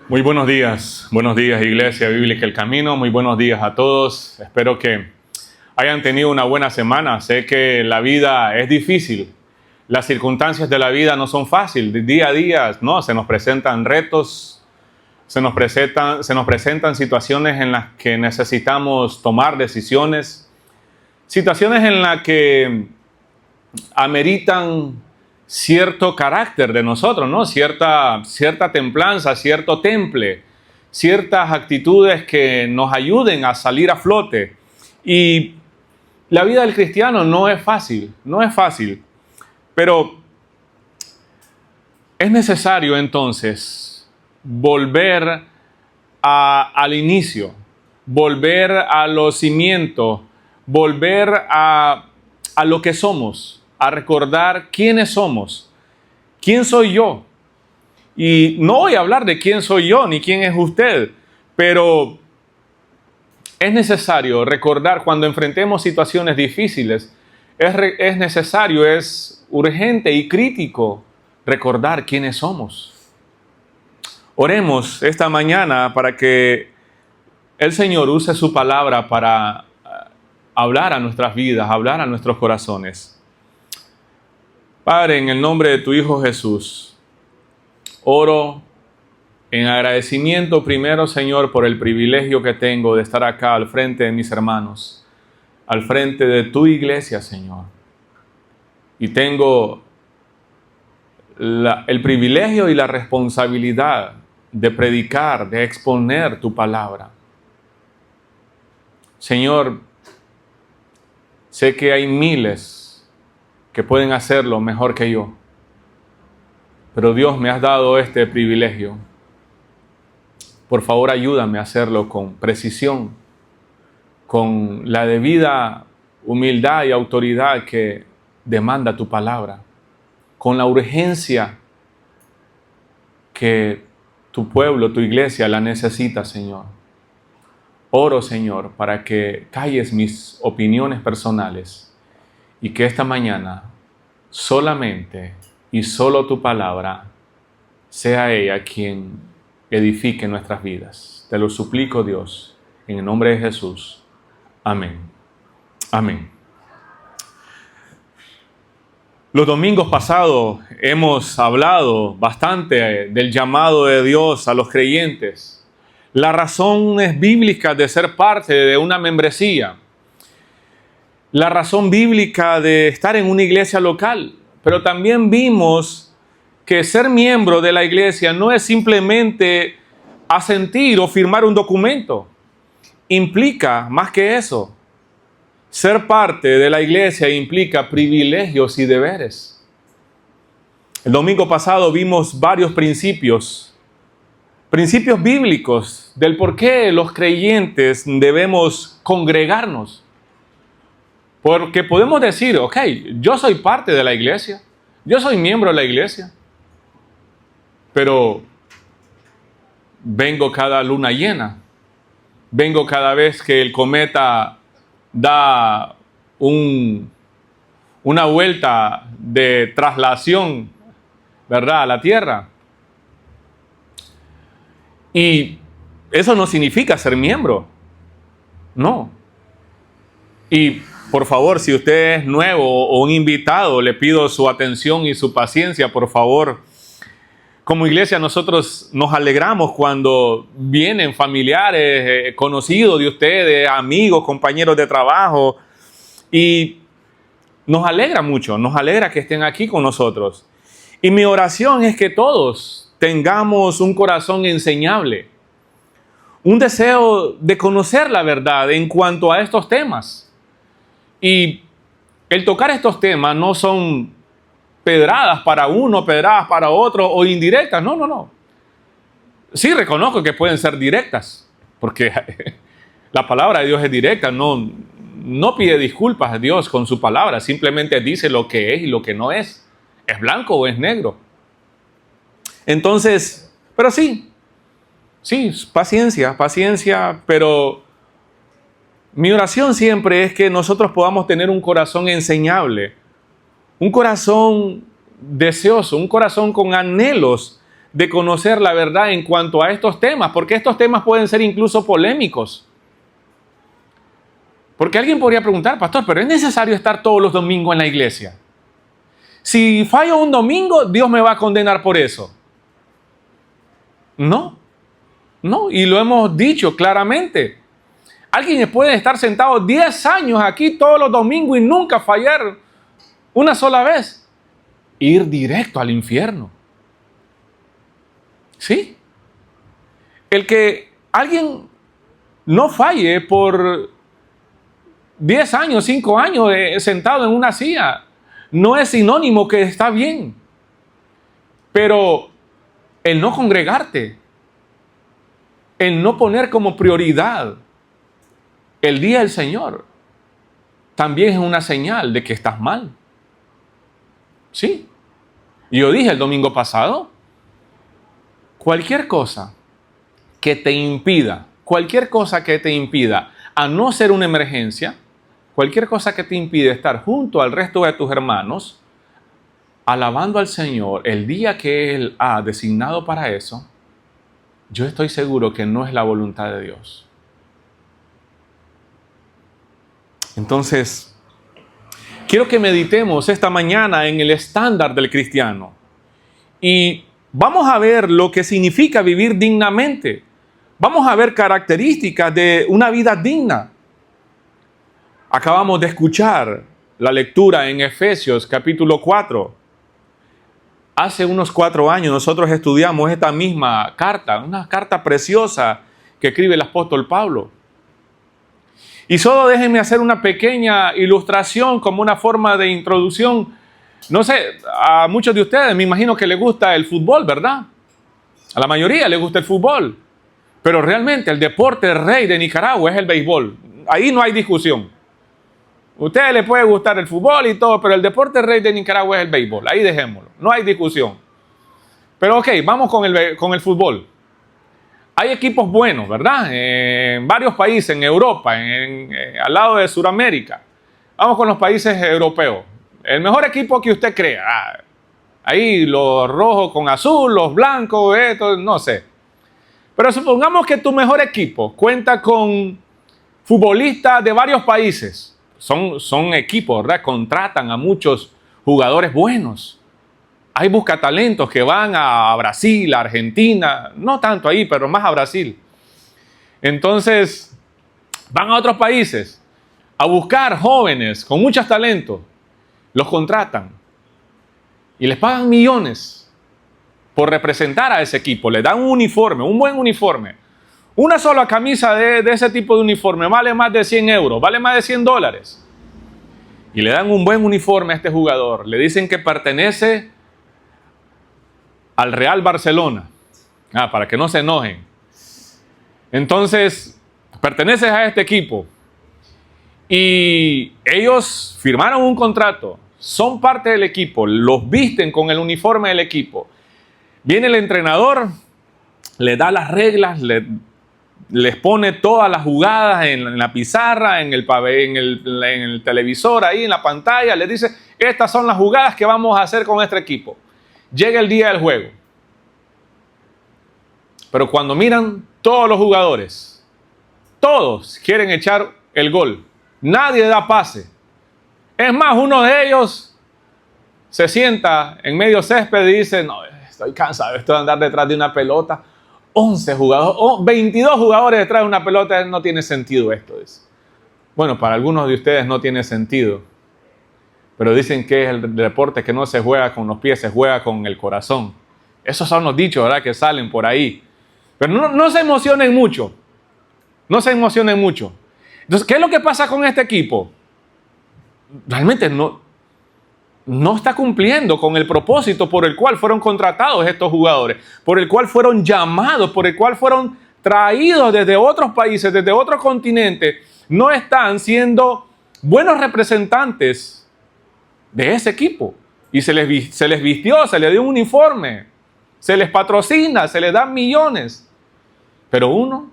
Muy buenos días Iglesia Bíblica El Camino, muy buenos días a todos. Espero que hayan tenido una buena semana. Sé que la vida es difícil, las circunstancias de la vida no son fáciles, día a día, ¿no? Se nos presentan retos, se nos presentan situaciones en las que necesitamos tomar decisiones, situaciones en las que ameritan cierto carácter de nosotros, ¿no? Cierta templanza, cierto temple, ciertas actitudes que nos ayuden a salir a flote. Y la vida del cristiano no es fácil, pero es necesario entonces volver al inicio, volver a los cimientos, volver a lo que somos, a recordar quiénes somos, quién soy yo. Y no voy a hablar de quién soy yo ni quién es usted, pero es necesario recordar cuando enfrentemos situaciones difíciles, es necesario, es urgente y crítico recordar quiénes somos. Oremos esta mañana para que el Señor use su palabra para hablar a nuestras vidas, hablar a nuestros corazones. Padre, en el nombre de tu Hijo Jesús, oro en agradecimiento primero, Señor, por el privilegio que tengo de estar acá al frente de mis hermanos, al frente de tu iglesia, Señor. Y tengo el privilegio y la responsabilidad de predicar, de exponer tu palabra. Señor, sé que hay miles que pueden hacerlo mejor que yo. Pero Dios, me has dado este privilegio. Por favor, ayúdame a hacerlo con precisión, con la debida humildad y autoridad que demanda tu palabra, con la urgencia que tu pueblo, tu iglesia la necesita, Señor. Oro, Señor, para que calles mis opiniones personales y que esta mañana solamente y solo tu palabra sea ella quien edifique nuestras vidas. Te lo suplico, Dios, en el nombre de Jesús. Amén. Amén. Los domingos pasados hemos hablado bastante del llamado de Dios a los creyentes, las razones bíblicas de ser parte de una membresía, la razón bíblica de estar en una iglesia local, pero también vimos que ser miembro de la iglesia no es simplemente asentir o firmar un documento. Implica más que eso. Ser parte de la iglesia implica privilegios y deberes. El domingo pasado vimos varios principios bíblicos del por qué los creyentes debemos congregarnos. Porque podemos decir, ok, yo soy parte de la iglesia, yo soy miembro de la iglesia, pero vengo cada luna llena, vengo cada vez que el cometa da una vuelta de traslación, ¿verdad?, a la Tierra. Y eso no significa ser miembro, no. Y por favor, si usted es nuevo o un invitado, le pido su atención y su paciencia, por favor. Como iglesia nosotros nos alegramos cuando vienen familiares, conocidos de ustedes, amigos, compañeros de trabajo, y nos alegra mucho, nos alegra que estén aquí con nosotros. Y mi oración es que todos tengamos un corazón enseñable, un deseo de conocer la verdad en cuanto a estos temas. Y el tocar estos temas no son pedradas para uno, pedradas para otro o indirectas. No. Sí reconozco que pueden ser directas, porque la palabra de Dios es directa. No pide disculpas a Dios con su palabra, simplemente dice lo que es y lo que no es. ¿Es blanco o es negro? Entonces, pero sí, paciencia, pero mi oración siempre es que nosotros podamos tener un corazón enseñable, un corazón deseoso, un corazón con anhelos de conocer la verdad en cuanto a estos temas, porque estos temas pueden ser incluso polémicos. Porque alguien podría preguntar, pastor, ¿pero es necesario estar todos los domingos en la iglesia? Si fallo un domingo, ¿Dios me va a condenar por eso? No, y lo hemos dicho claramente. Alguien puede estar sentado 10 años aquí todos los domingos y nunca fallar una sola vez. Ir directo al infierno. ¿Sí? El que alguien no falle por 10 años, 5 años sentado en una silla, no es sinónimo que está bien. Pero el no congregarte, el no poner como prioridad el día del Señor, también es una señal de que estás mal. Sí. Yo dije el domingo pasado, cualquier cosa que te impida a no ser una emergencia, cualquier cosa que te impide estar junto al resto de tus hermanos, alabando al Señor el día que Él ha designado para eso, yo estoy seguro que no es la voluntad de Dios. Entonces, quiero que meditemos esta mañana en el estándar del cristiano. Y vamos a ver lo que significa vivir dignamente. Vamos a ver características de una vida digna. Acabamos de escuchar la lectura en Efesios capítulo 4. Hace unos 4 años nosotros estudiamos esta misma carta, una carta preciosa que escribe el apóstol Pablo. Y solo déjenme hacer una pequeña ilustración como una forma de introducción. No sé, a muchos de ustedes me imagino que les gusta el fútbol, ¿verdad? A la mayoría les gusta el fútbol. Pero realmente el deporte rey de Nicaragua es el béisbol. Ahí no hay discusión. A ustedes les puede gustar el fútbol y todo, pero el deporte rey de Nicaragua es el béisbol. Ahí dejémoslo. No hay discusión. Pero ok, vamos con el fútbol. Hay equipos buenos, ¿verdad? En varios países, en Europa, al lado de Sudamérica. Vamos con los países europeos. El mejor equipo que usted crea. Ahí los rojos con azul, los blancos, esto, no sé. Pero supongamos que tu mejor equipo cuenta con futbolistas de varios países. Son equipos, ¿verdad? Contratan a muchos jugadores buenos. Hay buscatalentos que van a Brasil, a Argentina, no tanto ahí, pero más a Brasil. Entonces, van a otros países a buscar jóvenes con muchos talentos. Los contratan y les pagan millones por representar a ese equipo. Le dan un uniforme, un buen uniforme. Una sola camisa de ese tipo de uniforme vale más de 100 euros, vale más de $100. Y le dan un buen uniforme a este jugador. Le dicen que pertenece al Real Barcelona, para que no se enojen. Entonces, perteneces a este equipo y ellos firmaron un contrato, son parte del equipo, los visten con el uniforme del equipo. Viene el entrenador, les da las reglas, les pone todas las jugadas en la pizarra, en el televisor, ahí en la pantalla, les dice, estas son las jugadas que vamos a hacer con este equipo. Llega el día del juego. Pero cuando miran todos los jugadores, todos quieren echar el gol. Nadie da pase. Es más, uno de ellos se sienta en medio césped y dice, no, estoy cansado de andar detrás de una pelota. 11 jugadores, 22 jugadores detrás de una pelota, no tiene sentido esto. Dice. Bueno, para algunos de ustedes no tiene sentido. Pero dicen que es el deporte que no se juega con los pies, se juega con el corazón. Esos son los dichos, ¿verdad? Que salen por ahí. Pero no se emocionen mucho. No se emocionen mucho. Entonces, ¿qué es lo que pasa con este equipo? Realmente no está cumpliendo con el propósito por el cual fueron contratados estos jugadores, por el cual fueron llamados, por el cual fueron traídos desde otros países, desde otros continentes. No están siendo buenos representantes de ese equipo. Y se les vistió, se les dio un uniforme, se les patrocina, se les dan millones. Pero uno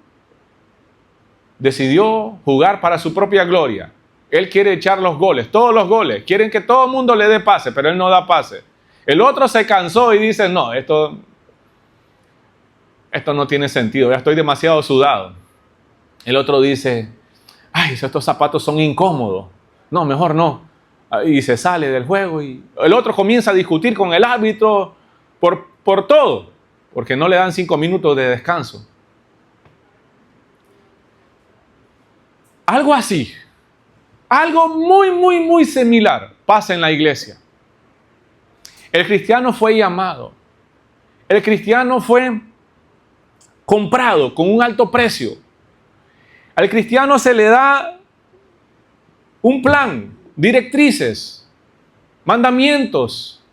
decidió jugar para su propia gloria. Él quiere echar los goles, todos los goles. Quieren que todo el mundo le dé pase, pero él no da pase. El otro se cansó y dice, no, esto esto no tiene sentido, ya estoy demasiado sudado. El otro dice, ay, estos zapatos son incómodos. No, mejor no. Y se sale del juego y el otro comienza a discutir con el árbitro por todo, porque no le dan 5 minutos de descanso. Algo así, algo muy similar pasa en la iglesia. El cristiano fue llamado, el cristiano fue comprado con un alto precio. Al cristiano se le da un plan, directrices, mandamientos.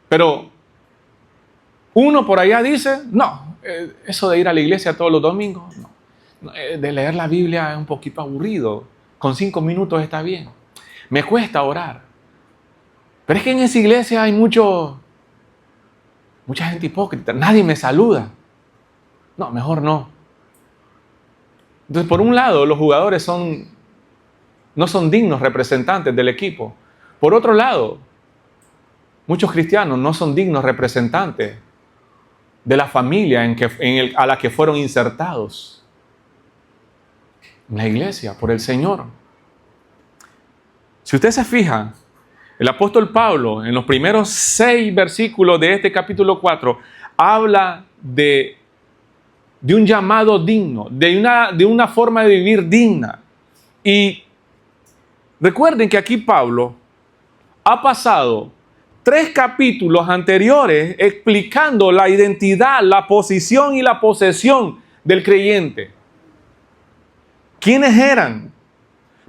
Pero uno por allá dice, no, eso de ir a la iglesia todos los domingos, no. De leer la Biblia es un poquito aburrido. Con 5 minutos está bien. Me cuesta orar. Pero es que en esa iglesia hay mucha gente hipócrita. Nadie me saluda. No, mejor no. Entonces, por un lado, los jugadores no son dignos representantes del equipo. Por otro lado, muchos cristianos no son dignos representantes de la familia a la que fueron insertados en la iglesia por el Señor. Si usted se fija, el apóstol Pablo, en los primeros 6 versículos de este capítulo 4, habla de un llamado digno, de una forma de vivir digna. Y recuerden que aquí Pablo ha pasado 3 capítulos anteriores explicando la identidad, la posición y la posesión del creyente. ¿Quiénes eran?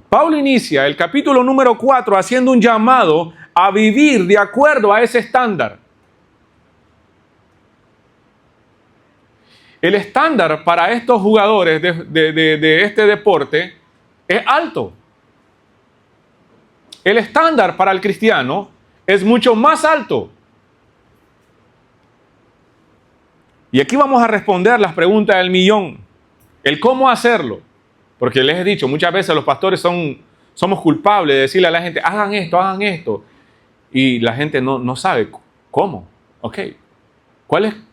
Pablo inicia el capítulo número 4 haciendo un llamado a vivir de acuerdo a ese estándar. El estándar para estos jugadores de este deporte es alto. El estándar para el cristiano es mucho más alto. Y aquí vamos a responder las preguntas del millón. El cómo hacerlo. Porque les he dicho, muchas veces los pastores somos culpables de decirle a la gente, hagan esto. Y la gente no sabe cómo. Ok.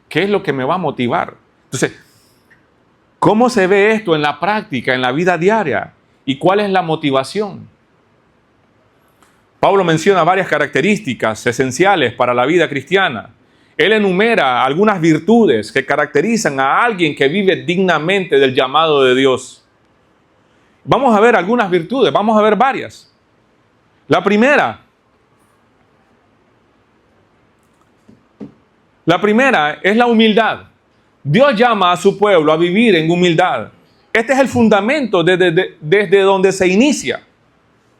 ¿Qué es lo que me va a motivar? Entonces, ¿cómo se ve esto en la práctica, en la vida diaria? ¿Y cuál es la motivación? Pablo menciona varias características esenciales para la vida cristiana. Él enumera algunas virtudes que caracterizan a alguien que vive dignamente del llamado de Dios. Vamos a ver algunas virtudes, vamos a ver varias. La primera es la humildad. Dios llama a su pueblo a vivir en humildad. Este es el fundamento desde donde se inicia.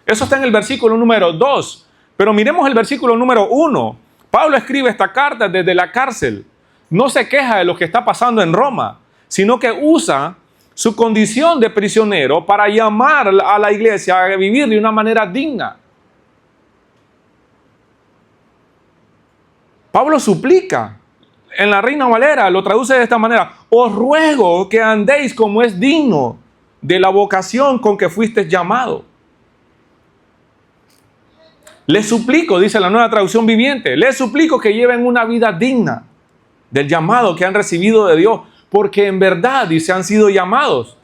Eso está en el versículo número 2. Pero miremos el versículo número 1. Pablo escribe esta carta desde la cárcel. No se queja de lo que está pasando en Roma, sino que usa su condición de prisionero para llamar a la iglesia a vivir de una manera digna. Pablo suplica. En la Reina Valera lo traduce de esta manera: os ruego que andéis como es digno de la vocación con que fuisteis llamado. Les suplico, dice la Nueva Traducción Viviente, les suplico que lleven una vida digna del llamado que han recibido de Dios, porque en verdad, dice, han sido llamados.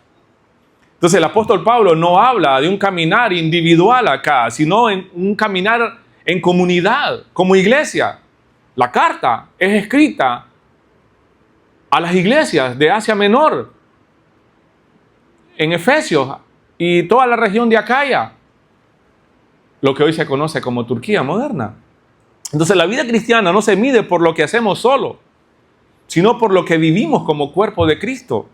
Entonces el apóstol Pablo no habla de un caminar individual acá, sino en un caminar en comunidad, como iglesia. La carta es escrita a las iglesias de Asia Menor, en Efesios y toda la región de Acaya, lo que hoy se conoce como Turquía moderna. Entonces la vida cristiana no se mide por lo que hacemos solo, sino por lo que vivimos como cuerpo de Cristo.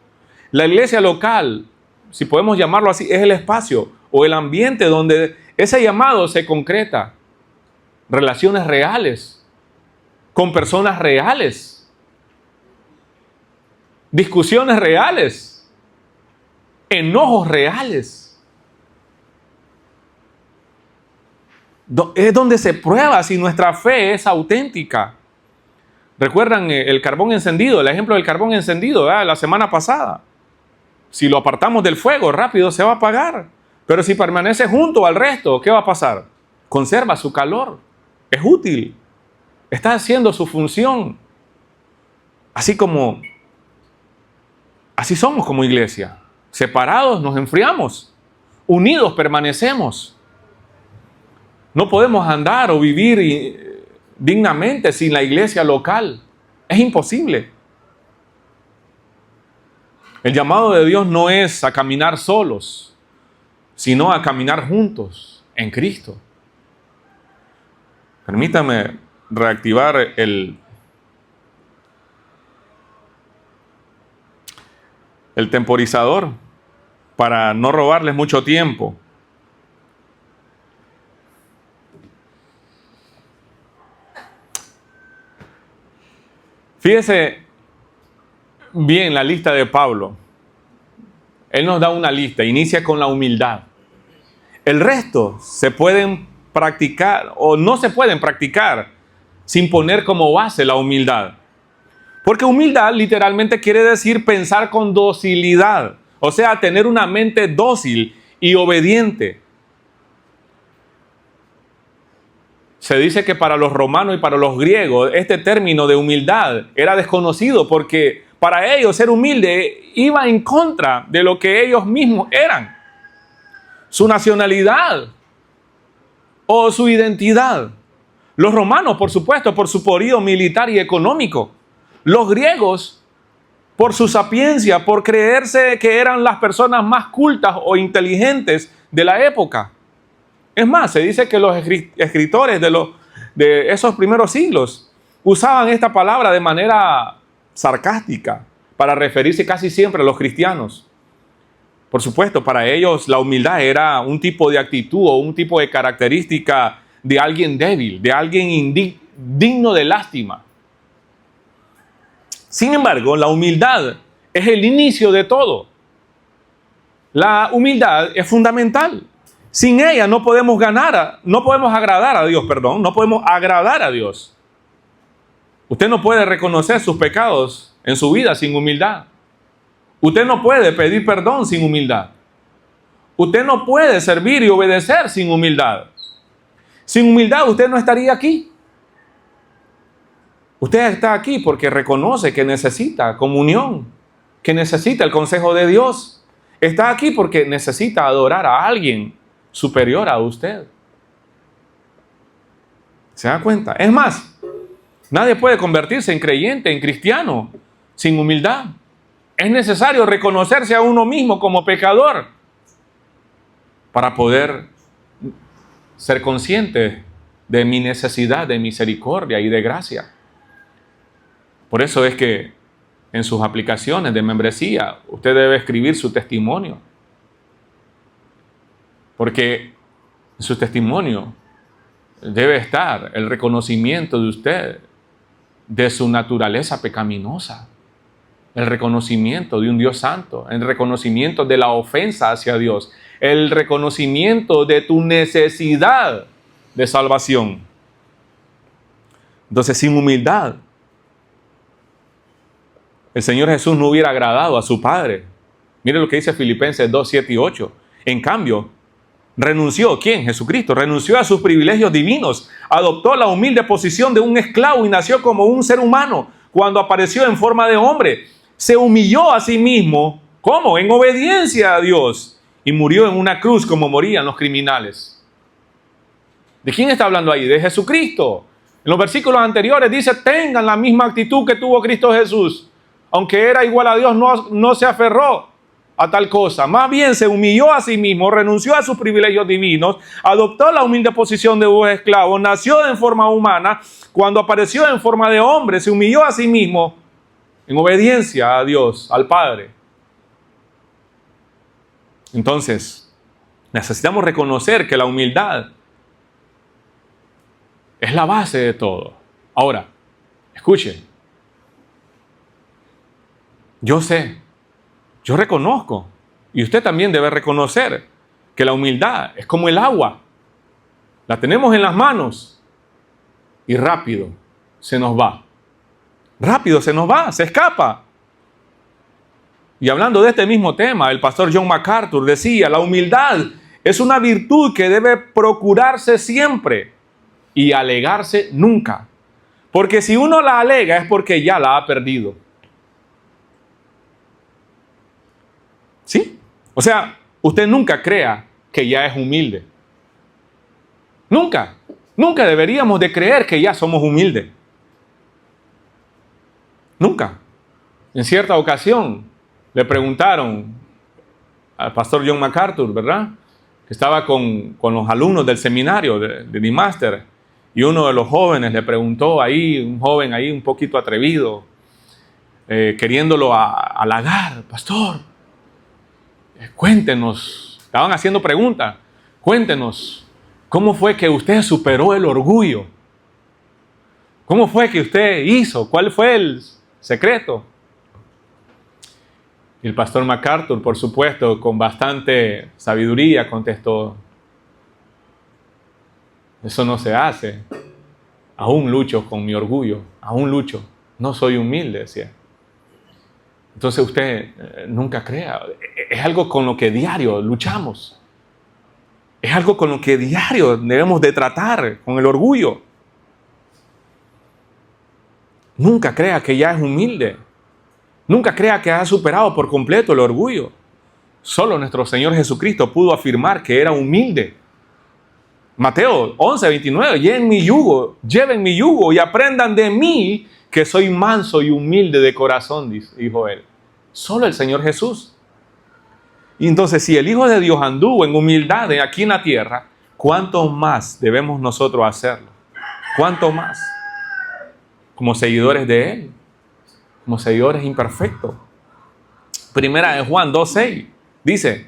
La iglesia local, si podemos llamarlo así, es el espacio o el ambiente donde ese llamado se concreta. Relaciones reales, con personas reales, discusiones reales, enojos reales. Es donde se prueba si nuestra fe es auténtica. ¿Recuerdan el carbón encendido? El ejemplo del carbón encendido, ¿verdad? La semana pasada. Si lo apartamos del fuego, rápido se va a apagar. Pero si permanece junto al resto, ¿qué va a pasar? Conserva su calor. Es útil. Está haciendo su función. Así somos como iglesia. Separados nos enfriamos, unidos permanecemos. No podemos andar o vivir dignamente sin la iglesia local. Es imposible. El llamado de Dios no es a caminar solos, sino a caminar juntos en Cristo. Permítame reactivar el temporizador para no robarles mucho tiempo. Fíjese bien la lista de Pablo. Él nos da una lista, inicia con la humildad. El resto se pueden practicar o no se pueden practicar sin poner como base la humildad. Porque humildad literalmente quiere decir pensar con docilidad, o sea, tener una mente dócil y obediente. Se dice que para los romanos y para los griegos este término de humildad era desconocido porque para ellos ser humilde iba en contra de lo que ellos mismos eran, su nacionalidad o su identidad. Los romanos, por supuesto, por su poderío militar y económico. Los griegos, por su sapiencia, por creerse que eran las personas más cultas o inteligentes de la época. Es más, se dice que los escritores de esos primeros siglos usaban esta palabra de manera sarcástica para referirse casi siempre a los cristianos. Por supuesto, para ellos la humildad era un tipo de actitud o un tipo de característica de alguien débil, de alguien digno de lástima. Sin embargo, la humildad es el inicio de todo. La humildad es fundamental. Sin ella no podemos agradar a Dios. Usted no puede reconocer sus pecados en su vida sin humildad. Usted no puede pedir perdón sin humildad. Usted no puede servir y obedecer sin humildad. Sin humildad usted no estaría aquí. Usted está aquí porque reconoce que necesita comunión, que necesita el consejo de Dios. Está aquí porque necesita adorar a alguien superior a usted. ¿Se da cuenta? Es más, nadie puede convertirse en creyente, en cristiano, sin humildad. Es necesario reconocerse a uno mismo como pecador para poder ser consciente de mi necesidad de misericordia y de gracia. Por eso es que en sus aplicaciones de membresía usted debe escribir su testimonio. Porque en su testimonio debe estar el reconocimiento de usted de su naturaleza pecaminosa, el reconocimiento de un Dios santo, el reconocimiento de la ofensa hacia Dios, el reconocimiento de tu necesidad de salvación. Entonces, sin humildad, el Señor Jesús no hubiera agradado a su Padre. Mire lo que dice Filipenses 2, 7 y 8. En cambio, renunció, ¿quién? Jesucristo. Renunció a sus privilegios divinos, adoptó la humilde posición de un esclavo y nació como un ser humano. Cuando apareció en forma de hombre, se humilló a sí mismo. ¿Cómo? En obediencia a Dios. Y murió en una cruz como morían los criminales. ¿De quién está hablando ahí? De Jesucristo. En los versículos anteriores dice, tengan la misma actitud que tuvo Cristo Jesús. Aunque era igual a Dios, no se aferró a tal cosa. Más bien se humilló a sí mismo, renunció a sus privilegios divinos, adoptó la humilde posición de un esclavo, nació en forma humana. Cuando apareció en forma de hombre, se humilló a sí mismo en obediencia a Dios, al Padre. Entonces, necesitamos reconocer que la humildad es la base de todo. Ahora, escuche. Yo sé, yo reconozco, y usted también debe reconocer que la humildad es como el agua. La tenemos en las manos y rápido se nos va. Rápido se nos va, se escapa. Y hablando de este mismo tema, el pastor John MacArthur decía, la humildad es una virtud que debe procurarse siempre y alegarse nunca. Porque si uno la alega es porque ya la ha perdido. O sea, usted nunca crea que ya es humilde. Nunca. Nunca deberíamos de creer que ya somos humildes. Nunca. En cierta ocasión le preguntaron al pastor John MacArthur, ¿verdad? Que estaba con los alumnos del seminario de D-Master, y uno de los jóvenes le preguntó ahí, un joven ahí un poquito atrevido, queriéndolo halagar: pastor, cuéntenos, estaban haciendo preguntas, cuéntenos, ¿cómo fue que usted superó el orgullo? ¿Cómo fue que usted hizo? ¿Cuál fue el secreto? Y el pastor MacArthur, por supuesto, con bastante sabiduría, contestó: eso no se hace. Aún lucho con mi orgullo, aún lucho. No soy humilde, decía. Entonces usted nunca crea. Es algo con lo que diario luchamos. Es algo con lo que diario debemos de tratar, con el orgullo. Nunca crea que ya es humilde. Nunca crea que ha superado por completo el orgullo. Solo nuestro Señor Jesucristo pudo afirmar que era humilde. Mateo 11:29, lleven mi yugo y aprendan de mí, que soy manso y humilde de corazón, dijo él. Solo el Señor Jesús. Y entonces, si el Hijo de Dios anduvo en humildad aquí en la tierra, ¿cuánto más debemos nosotros hacerlo? ¿Cuánto más? Como seguidores de Él, como seguidores imperfectos. Primera de Juan 2:6 dice: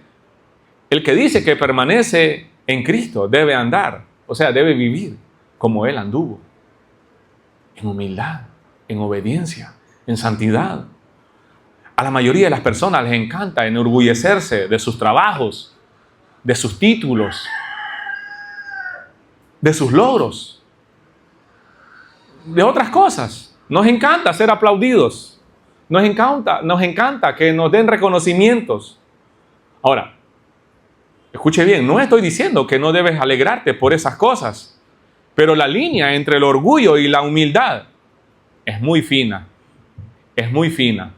el que dice que permanece en Cristo debe andar, o sea, debe vivir como Él anduvo, en humildad, en obediencia, en santidad. A la mayoría de las personas les encanta enorgullecerse de sus trabajos, de sus títulos, de sus logros, de otras cosas. Nos encanta ser aplaudidos, nos encanta que nos den reconocimientos. Ahora, escuche bien, no estoy diciendo que no debes alegrarte por esas cosas, pero la línea entre el orgullo y la humildad es muy fina, es muy fina,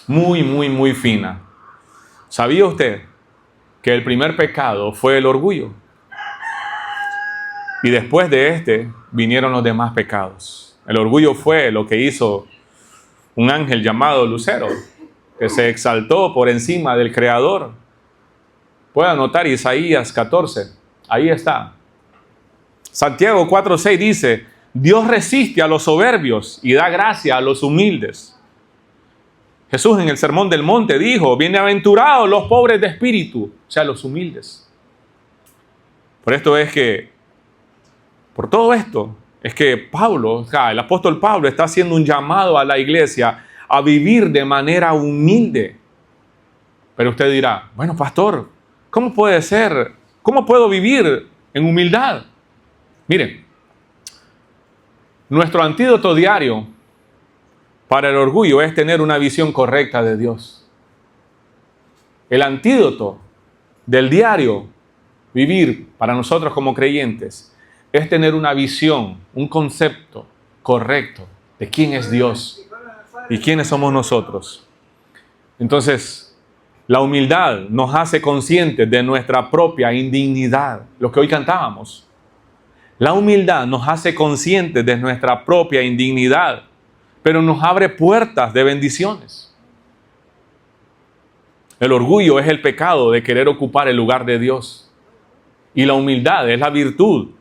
muy fina. ¿Sabía usted que el primer pecado fue el orgullo? Y después de este vinieron los demás pecados. El orgullo fue lo que hizo un ángel llamado Lucero, que se exaltó por encima del Creador. Puede anotar Isaías 14, ahí está. Santiago 4:6 dice: Dios resiste a los soberbios y da gracia a los humildes. Jesús en el Sermón del Monte dijo: bienaventurados los pobres de espíritu, o sea, los humildes. Por todo esto es que el apóstol Pablo está haciendo un llamado a la iglesia a vivir de manera humilde. Pero usted dirá: bueno, pastor, ¿cómo puede ser? ¿Cómo puedo vivir en humildad? Miren, nuestro antídoto diario para el orgullo es tener una visión correcta de Dios. El antídoto del diario vivir para nosotros como creyentes es tener una visión, un concepto correcto de quién es Dios y quiénes somos nosotros. Entonces, la humildad nos hace conscientes de nuestra propia indignidad, lo que hoy cantábamos. La humildad nos hace conscientes de nuestra propia indignidad, pero nos abre puertas de bendiciones. El orgullo es el pecado de querer ocupar el lugar de Dios. Y la humildad es la virtud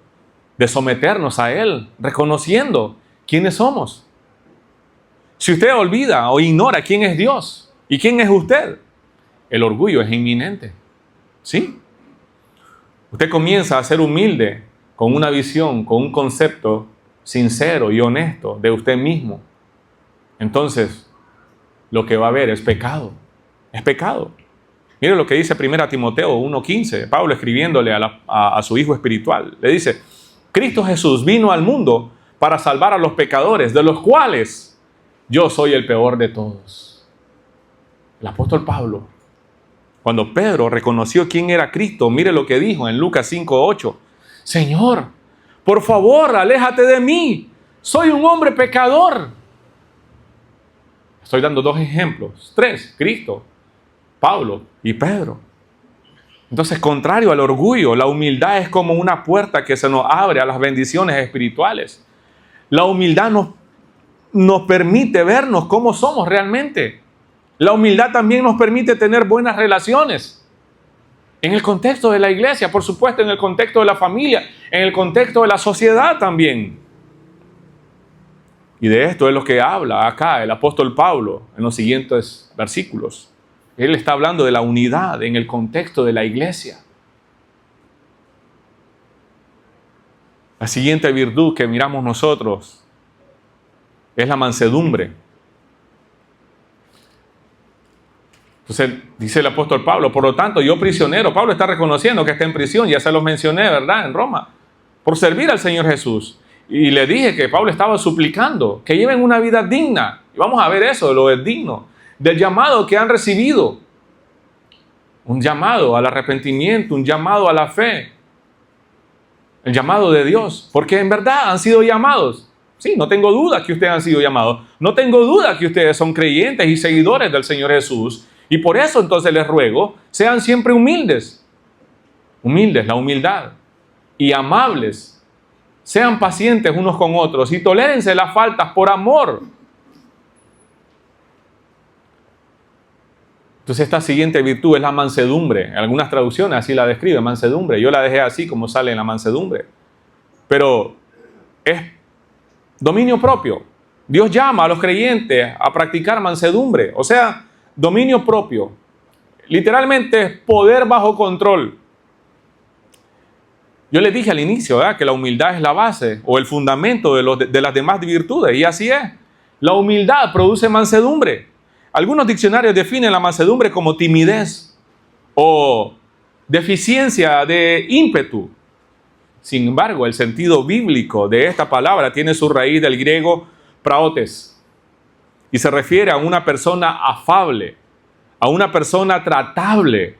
de someternos a Él, reconociendo quiénes somos. Si usted olvida o ignora quién es Dios y quién es usted, el orgullo es inminente. ¿Sí? Usted comienza a ser humilde con una visión, con un concepto sincero y honesto de usted mismo. Entonces, lo que va a haber es pecado. Es pecado. Mire lo que dice 1 Timoteo 1:15, Pablo escribiéndole a su hijo espiritual. Le dice: Cristo Jesús vino al mundo para salvar a los pecadores, de los cuales yo soy el peor de todos. El apóstol Pablo, cuando Pedro reconoció quién era Cristo, mire lo que dijo en Lucas 5:8. Señor, por favor, aléjate de mí. Soy un hombre pecador. Estoy dando 2 ejemplos. 3, Cristo. Pablo y Pedro. Entonces, contrario al orgullo, la humildad es como una puerta que se nos abre a las bendiciones espirituales. La humildad nos permite vernos cómo somos realmente. La humildad también nos permite tener buenas relaciones. En el contexto de la iglesia, por supuesto, en el contexto de la familia, en el contexto de la sociedad también. Y de esto es lo que habla acá el apóstol Pablo en los siguientes versículos. Él está hablando de la unidad en el contexto de la iglesia. La siguiente virtud que miramos nosotros es la mansedumbre. Entonces dice el apóstol Pablo, por lo tanto, yo prisionero, Pablo está reconociendo que está en prisión, ya se los mencioné, ¿verdad? En Roma, por servir al Señor Jesús. Y le dije que Pablo estaba suplicando que lleven una vida digna. Y vamos a ver eso, lo es digno, del llamado que han recibido. Un llamado al arrepentimiento, un llamado a la fe. El llamado de Dios, porque en verdad han sido llamados. Sí, no tengo duda que ustedes han sido llamados. No tengo duda que ustedes son creyentes y seguidores del Señor Jesús. Y por eso entonces les ruego, sean siempre humildes. Humildes, la humildad. Y amables. Sean pacientes unos con otros y tolérense las faltas por amor. Entonces esta siguiente virtud es la mansedumbre. En algunas traducciones así la describe, mansedumbre. Yo la dejé así como sale en la mansedumbre. Pero es dominio propio. Dios llama a los creyentes a practicar mansedumbre. O sea, dominio propio. Literalmente es poder bajo control. Yo les dije al inicio, ¿verdad?, que la humildad es la base o el fundamento de las demás virtudes. Y así es. La humildad produce mansedumbre. Algunos diccionarios definen la mansedumbre como timidez o deficiencia de ímpetu. Sin embargo, el sentido bíblico de esta palabra tiene su raíz del griego praotes y se refiere a una persona afable, a una persona tratable,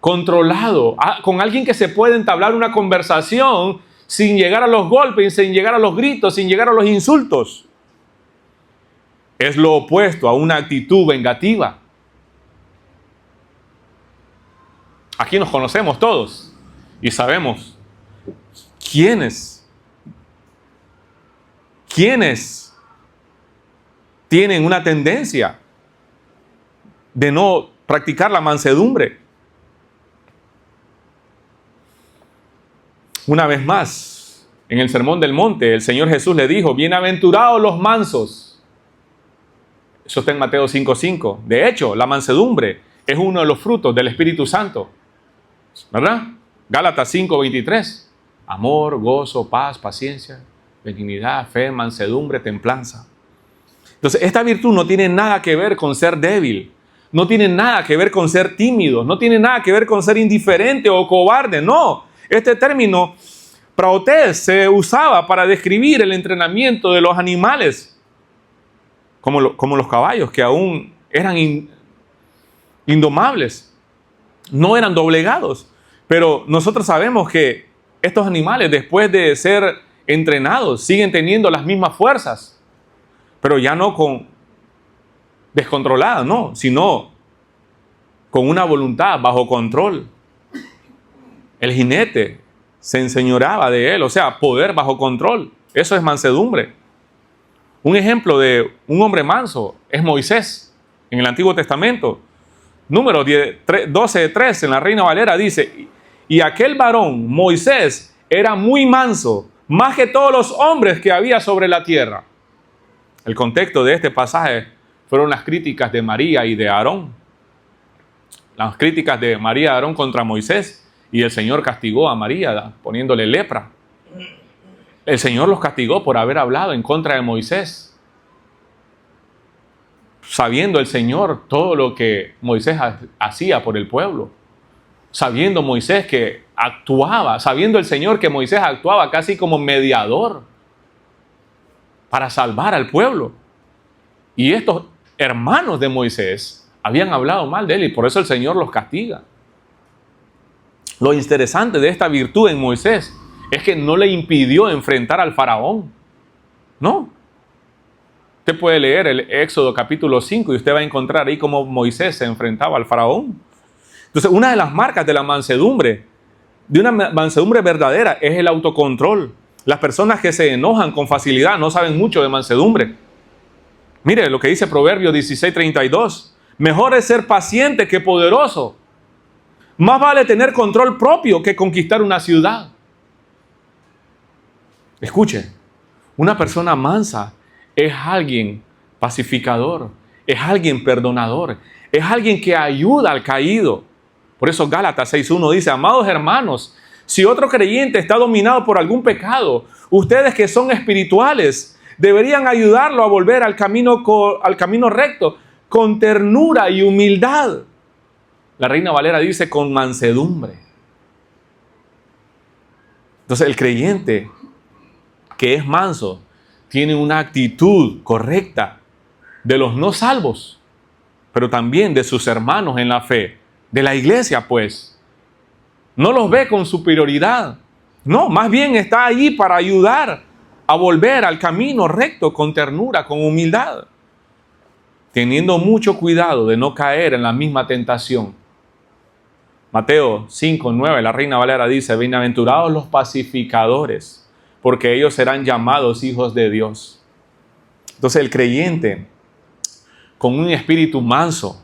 controlado, con alguien que se puede entablar una conversación sin llegar a los golpes, sin llegar a los gritos, sin llegar a los insultos. Es lo opuesto a una actitud vengativa. Aquí nos conocemos todos y sabemos quiénes tienen una tendencia de no practicar la mansedumbre. Una vez más, en el Sermón del Monte, el Señor Jesús le dijo, bienaventurados los mansos. Eso está en Mateo 5:5. De hecho, la mansedumbre es uno de los frutos del Espíritu Santo. ¿Verdad? Gálatas 5:23. Amor, gozo, paz, paciencia, benignidad, fe, mansedumbre, templanza. Entonces, esta virtud no tiene nada que ver con ser débil. No tiene nada que ver con ser tímido. No tiene nada que ver con ser indiferente o cobarde. No. Este término, praotes, se usaba para describir el entrenamiento de los animales. Como los caballos, que aún eran indomables, no eran doblegados. Pero nosotros sabemos que estos animales, después de ser entrenados, siguen teniendo las mismas fuerzas, pero ya no descontroladas, no, sino con una voluntad bajo control. El jinete se enseñoreaba de él, o sea, poder bajo control. Eso es mansedumbre. Un ejemplo de un hombre manso es Moisés en el Antiguo Testamento. Número 12:3 en la Reina Valera dice, y aquel varón, Moisés, era muy manso, más que todos los hombres que había sobre la tierra. El contexto de este pasaje fueron las críticas de María y de Aarón. Las críticas de María y Aarón contra Moisés, y el Señor castigó a María poniéndole lepra. El Señor los castigó por haber hablado en contra de Moisés. Sabiendo el Señor todo lo que Moisés hacía por el pueblo. Sabiendo Moisés que actuaba, sabiendo el Señor que Moisés actuaba casi como mediador para salvar al pueblo. Y estos hermanos de Moisés habían hablado mal de él y por eso el Señor los castiga. Lo interesante de esta virtud en Moisés es que no le impidió enfrentar al faraón. No. Usted puede leer el Éxodo capítulo 5 y usted va a encontrar ahí cómo Moisés se enfrentaba al faraón. Entonces, una de las marcas de la mansedumbre, de una mansedumbre verdadera, es el autocontrol. Las personas que se enojan con facilidad no saben mucho de mansedumbre. Mire lo que dice Proverbios 16:32. Mejor es ser paciente que poderoso. Más vale tener control propio que conquistar una ciudad. Escuche, una persona mansa es alguien pacificador, es alguien perdonador, es alguien que ayuda al caído. Por eso Gálatas 6:1 dice, amados hermanos, si otro creyente está dominado por algún pecado, ustedes que son espirituales deberían ayudarlo a volver al camino recto con ternura y humildad. La Reina Valera dice con mansedumbre. Entonces el creyente que es manso tiene una actitud correcta de los no salvos, pero también de sus hermanos en la fe, de la iglesia pues. No los ve con superioridad, no, más bien está ahí para ayudar a volver al camino recto con ternura, con humildad, teniendo mucho cuidado de no caer en la misma tentación. Mateo 5:9, la Reina Valera dice, bienaventurados los pacificadores, porque ellos serán llamados hijos de Dios. Entonces el creyente con un espíritu manso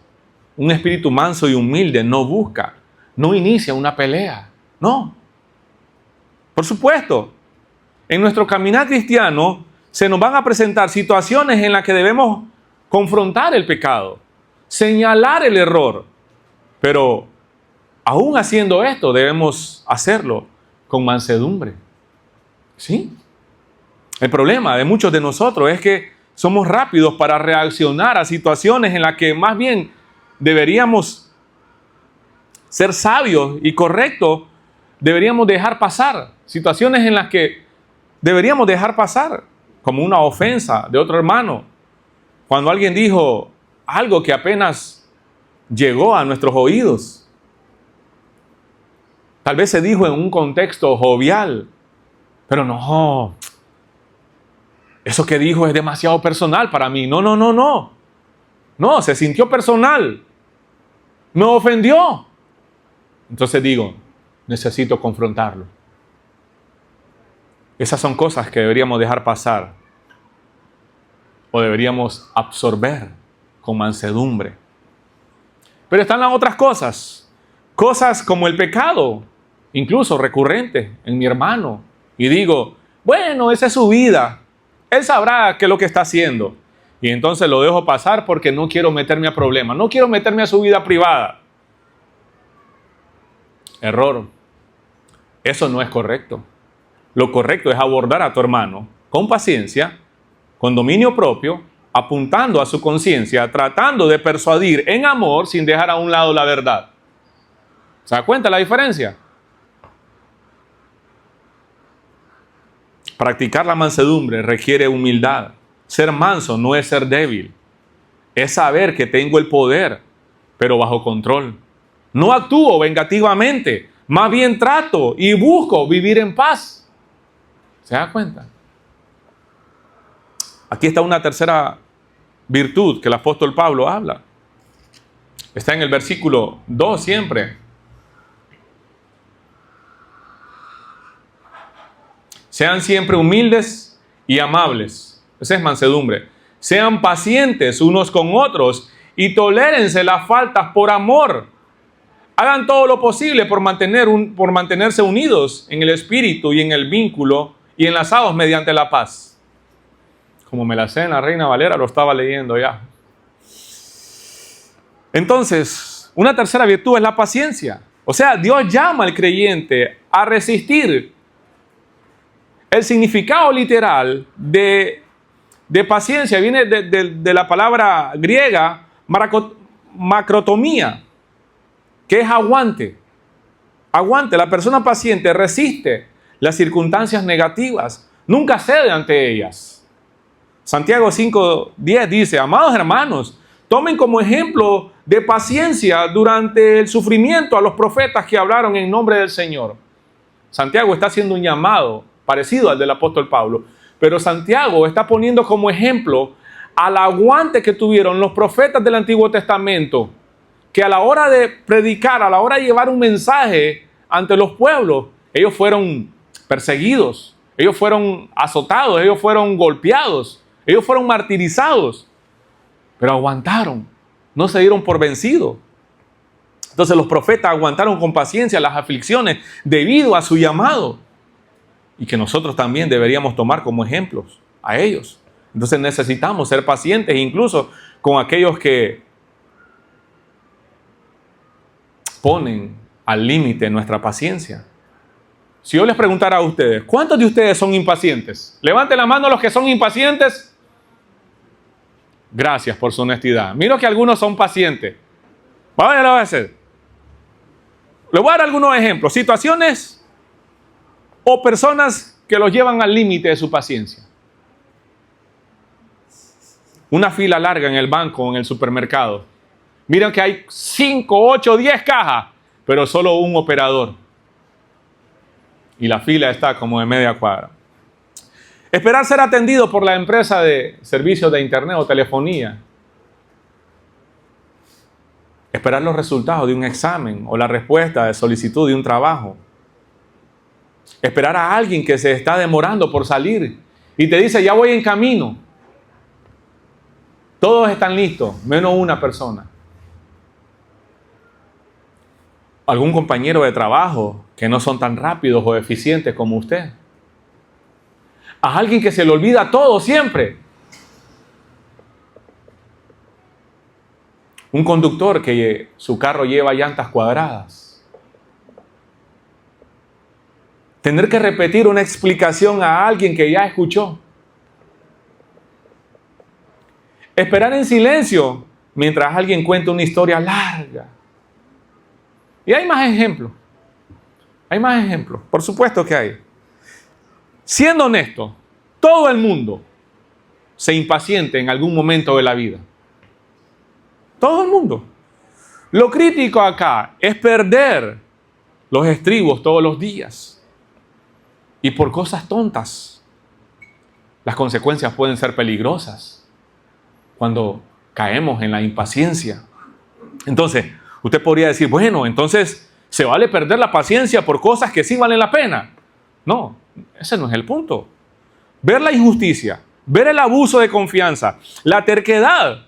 y humilde no busca, no inicia una pelea, no. Por supuesto, en nuestro caminar cristiano se nos van a presentar situaciones en las que debemos confrontar el pecado, señalar el error, pero aún haciendo esto debemos hacerlo con mansedumbre. ¿Sí? El problema de muchos de nosotros es que somos rápidos para reaccionar a situaciones en las que más bien deberíamos ser sabios y correctos, deberíamos dejar pasar. Situaciones en las que deberíamos dejar pasar, como una ofensa de otro hermano. Cuando alguien dijo algo que apenas llegó a nuestros oídos. Tal vez se dijo en un contexto jovial, pero no, eso que dijo es demasiado personal para mí. No, se sintió personal. Me ofendió. Entonces digo, necesito confrontarlo. Esas son cosas que deberíamos dejar pasar o deberíamos absorber con mansedumbre. Pero están las otras cosas. Cosas como el pecado, incluso recurrente en mi hermano. Y digo, bueno, esa es su vida. Él sabrá qué es lo que está haciendo. Y entonces lo dejo pasar porque no quiero meterme a problemas. No quiero meterme a su vida privada. Error. Eso no es correcto. Lo correcto es abordar a tu hermano con paciencia, con dominio propio, apuntando a su conciencia, tratando de persuadir en amor sin dejar a un lado la verdad. ¿Se da cuenta la diferencia? Practicar la mansedumbre requiere humildad. Ser manso no es ser débil. Es saber que tengo el poder, pero bajo control. No actúo vengativamente, más bien trato y busco vivir en paz. ¿Se da cuenta? Aquí está una tercera virtud que el apóstol Pablo habla. Está en el versículo 2 siempre. Sean siempre humildes y amables. Esa es mansedumbre. Sean pacientes unos con otros y tolérense las faltas por amor. Hagan todo lo posible por mantenerse unidos en el espíritu y en el vínculo y enlazados mediante la paz. Como me la sé en la Reina Valera, lo estaba leyendo ya. Entonces, una tercera virtud es la paciencia. O sea, Dios llama al creyente a resistir. El significado literal de paciencia viene de la palabra griega macrotomía, que es aguante. Aguante, la persona paciente resiste las circunstancias negativas, nunca cede ante ellas. Santiago 5:10 dice, amados hermanos, tomen como ejemplo de paciencia durante el sufrimiento a los profetas que hablaron en nombre del Señor. Santiago está haciendo un llamado parecido al del apóstol Pablo, pero Santiago está poniendo como ejemplo al aguante que tuvieron los profetas del Antiguo Testamento, que a la hora de predicar, a la hora de llevar un mensaje ante los pueblos, ellos fueron perseguidos, ellos fueron azotados, ellos fueron golpeados, ellos fueron martirizados, pero aguantaron, no se dieron por vencidos. Entonces los profetas aguantaron con paciencia las aflicciones debido a su llamado, y que nosotros también deberíamos tomar como ejemplos a ellos. Entonces necesitamos ser pacientes incluso con aquellos que ponen al límite nuestra paciencia. Si yo les preguntara a ustedes, ¿cuántos de ustedes son impacientes? Levanten la mano los que son impacientes. Gracias por su honestidad. Miro que algunos son pacientes. Vaya, lo voy a hacer. Les voy a dar algunos ejemplos. Situaciones o personas que los llevan al límite de su paciencia. Una fila larga en el banco o en el supermercado. Miren que hay 5, 8, 10 cajas, pero solo un operador. Y la fila está como de media cuadra. Esperar ser atendido por la empresa de servicios de internet o telefonía. Esperar los resultados de un examen o la respuesta de solicitud de un trabajo. Esperar a alguien que se está demorando por salir y te dice, ya voy en camino. Todos están listos, menos una persona. Algún compañero de trabajo que no son tan rápidos o eficientes como usted. A alguien que se le olvida todo siempre. Un conductor que su carro lleva llantas cuadradas. Tener que repetir una explicación a alguien que ya escuchó. Esperar en silencio mientras alguien cuenta una historia larga. Y hay más ejemplos. Hay más ejemplos. Por supuesto que hay. Siendo honesto, todo el mundo se impacienta en algún momento de la vida. Todo el mundo. Lo crítico acá es perder los estribos todos los días. Y por cosas tontas. Las consecuencias pueden ser peligrosas cuando caemos en la impaciencia. Entonces, usted podría decir, bueno, entonces se vale perder la paciencia por cosas que sí valen la pena. No, ese no es el punto. Ver la injusticia, ver el abuso de confianza, la terquedad,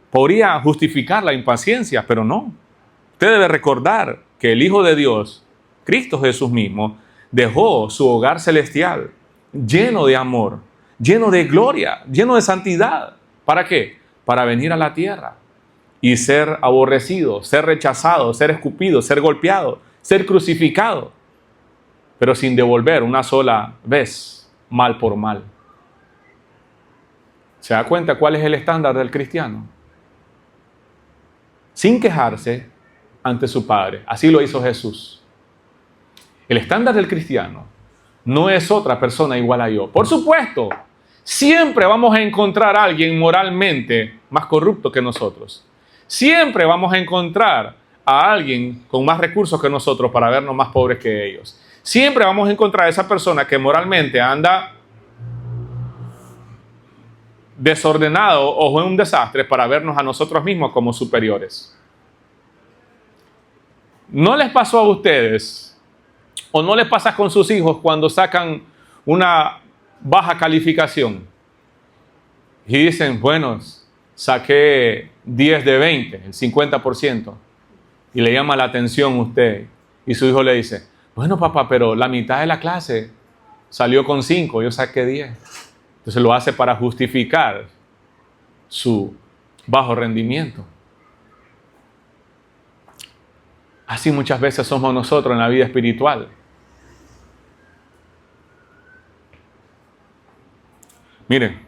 podría justificar la impaciencia, pero no. Usted debe recordar que el Hijo de Dios, Cristo Jesús mismo, dejó su hogar celestial lleno de amor, lleno de gloria, lleno de santidad. ¿Para qué? Para venir a la tierra y ser aborrecido, ser rechazado, ser escupido, ser golpeado, ser crucificado, pero sin devolver una sola vez mal por mal. ¿Se da cuenta cuál es el estándar del cristiano? Sin quejarse ante su Padre. Así lo hizo Jesús. El estándar del cristiano no es otra persona igual a yo. Por supuesto, siempre vamos a encontrar a alguien moralmente más corrupto que nosotros. Siempre vamos a encontrar a alguien con más recursos que nosotros para vernos más pobres que ellos. Siempre vamos a encontrar a esa persona que moralmente anda desordenado o en un desastre para vernos a nosotros mismos como superiores. ¿No les pasó a ustedes o no les pasa con sus hijos cuando sacan una baja calificación y dicen, bueno, saqué 10 de 20, el 50%, y le llama la atención a usted y su hijo le dice, bueno papá, pero la mitad de la clase salió con 5, yo saqué 10. Entonces lo hace para justificar su bajo rendimiento. Así muchas veces somos nosotros en la vida espiritual. Miren,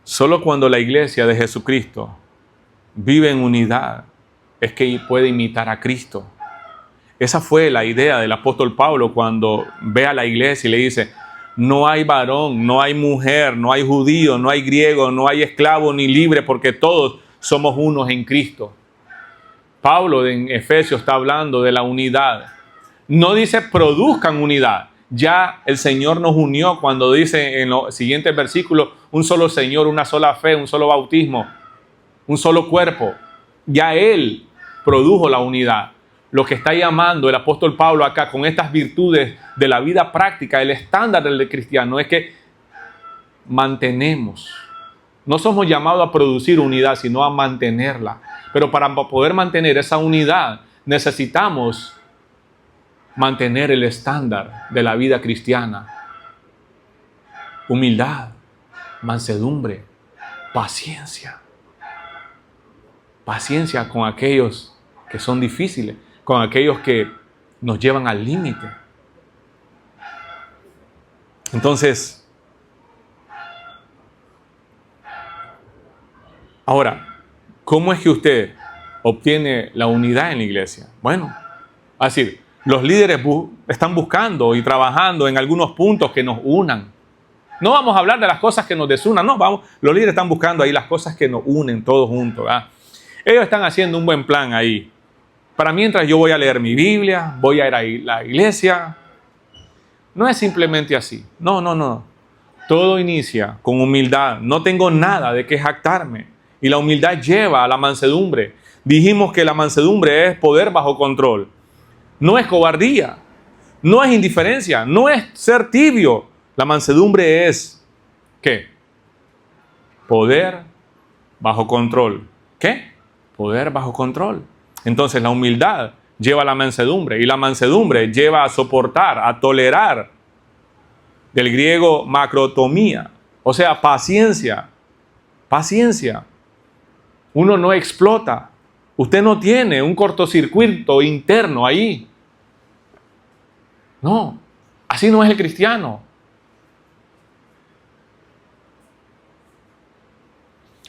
solo cuando la iglesia de Jesucristo vive en unidad es que puede imitar a Cristo. Esa fue la idea del apóstol Pablo cuando ve a la iglesia y le dice, no hay varón, no hay mujer, no hay judío, no hay griego, no hay esclavo ni libre, porque todos somos unos en Cristo. Pablo en Efesios está hablando de la unidad. No dice produzcan unidad. Ya el Señor nos unió cuando dice en los siguientes versículos, un solo Señor, una sola fe, un solo bautismo, un solo cuerpo. Ya Él produjo la unidad. Lo que está llamando el apóstol Pablo acá con estas virtudes de la vida práctica, el estándar del cristiano, es que mantenemos. No somos llamados a producir unidad, sino a mantenerla. Pero para poder mantener esa unidad, necesitamos mantener el estándar de la vida cristiana. Humildad, mansedumbre, paciencia. Paciencia con aquellos que son difíciles, con aquellos que nos llevan al límite. Entonces, ahora, ¿cómo es que usted obtiene la unidad en la iglesia? Bueno, es decir, los líderes están buscando y trabajando en algunos puntos que nos unan. No vamos a hablar de las cosas que nos desunan, no, los líderes están buscando ahí las cosas que nos unen todos juntos. Ellos están haciendo un buen plan ahí. Para mientras yo voy a leer mi Biblia, voy a ir a la iglesia. No es simplemente así. No. Todo inicia con humildad. No tengo nada de qué jactarme. Y la humildad lleva a la mansedumbre. Dijimos que la mansedumbre es poder bajo control. No es cobardía. No es indiferencia. No es ser tibio. La mansedumbre es, ¿qué? Poder bajo control. ¿Qué? Poder bajo control. Entonces la humildad lleva a la mansedumbre y la mansedumbre lleva a soportar, a tolerar. Del griego macrotomía, o sea, paciencia. Paciencia. Uno no explota. Usted no tiene un cortocircuito interno ahí. No, así no es el cristiano.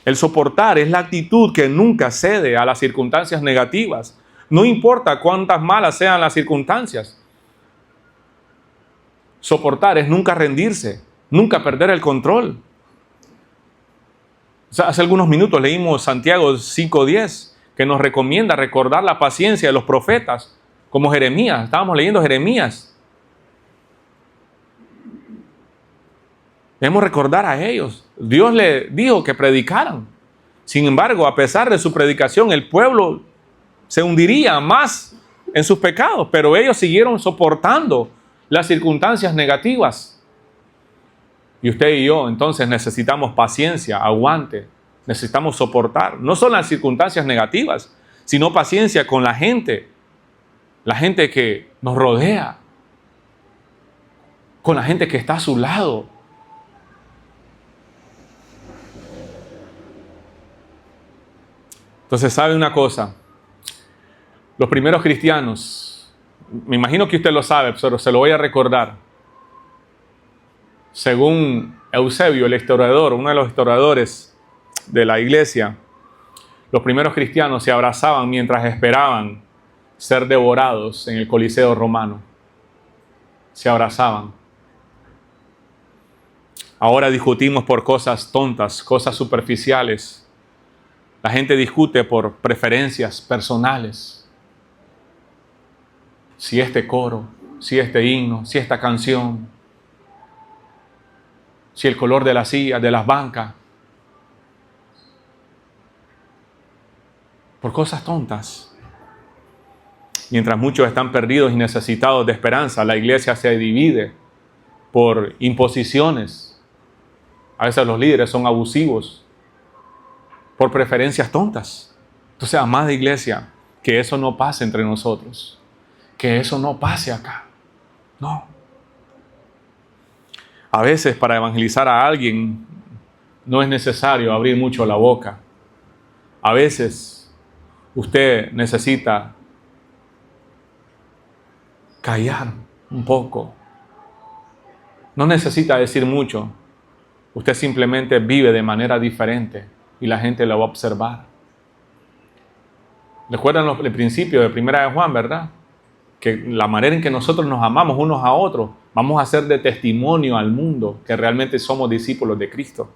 El soportar es la actitud que nunca cede a las circunstancias negativas. No importa cuántas malas sean las circunstancias. Soportar es nunca rendirse, nunca perder el control. O sea, hace algunos minutos leímos Santiago 5:10, que nos recomienda recordar la paciencia de los profetas, como Jeremías. Estábamos leyendo Jeremías. Debemos recordar a ellos. Dios le dijo que predicaran. Sin embargo, a pesar de su predicación, el pueblo se hundiría más en sus pecados, pero ellos siguieron soportando las circunstancias negativas. Y usted y yo, entonces, necesitamos paciencia, aguante, necesitamos soportar. No solo las circunstancias negativas, sino paciencia con la gente que nos rodea, con la gente que está a su lado. Entonces, ¿sabe una cosa? Los primeros cristianos, me imagino que usted lo sabe, pero se lo voy a recordar. Según Eusebio, el historiador, uno de los historiadores de la iglesia, los primeros cristianos se abrazaban mientras esperaban ser devorados en el Coliseo romano. Se abrazaban. Ahora discutimos por cosas tontas, cosas superficiales. La gente discute por preferencias personales. Si este coro, si este himno, si esta canción, si el color de las sillas, de las bancas. Por cosas tontas. Mientras muchos están perdidos y necesitados de esperanza, la iglesia se divide por imposiciones. A veces los líderes son abusivos por preferencias tontas. Entonces, amada iglesia, que eso no pase entre nosotros. Que eso no pase acá. No. A veces para evangelizar a alguien no es necesario abrir mucho la boca. A veces usted necesita callar un poco. No necesita decir mucho. Usted simplemente vive de manera diferente y la gente lo va a observar. ¿Recuerdan el principio de Primera de Juan, verdad? Que la manera en que nosotros nos amamos unos a otros, vamos a ser de testimonio al mundo que realmente somos discípulos de Cristo.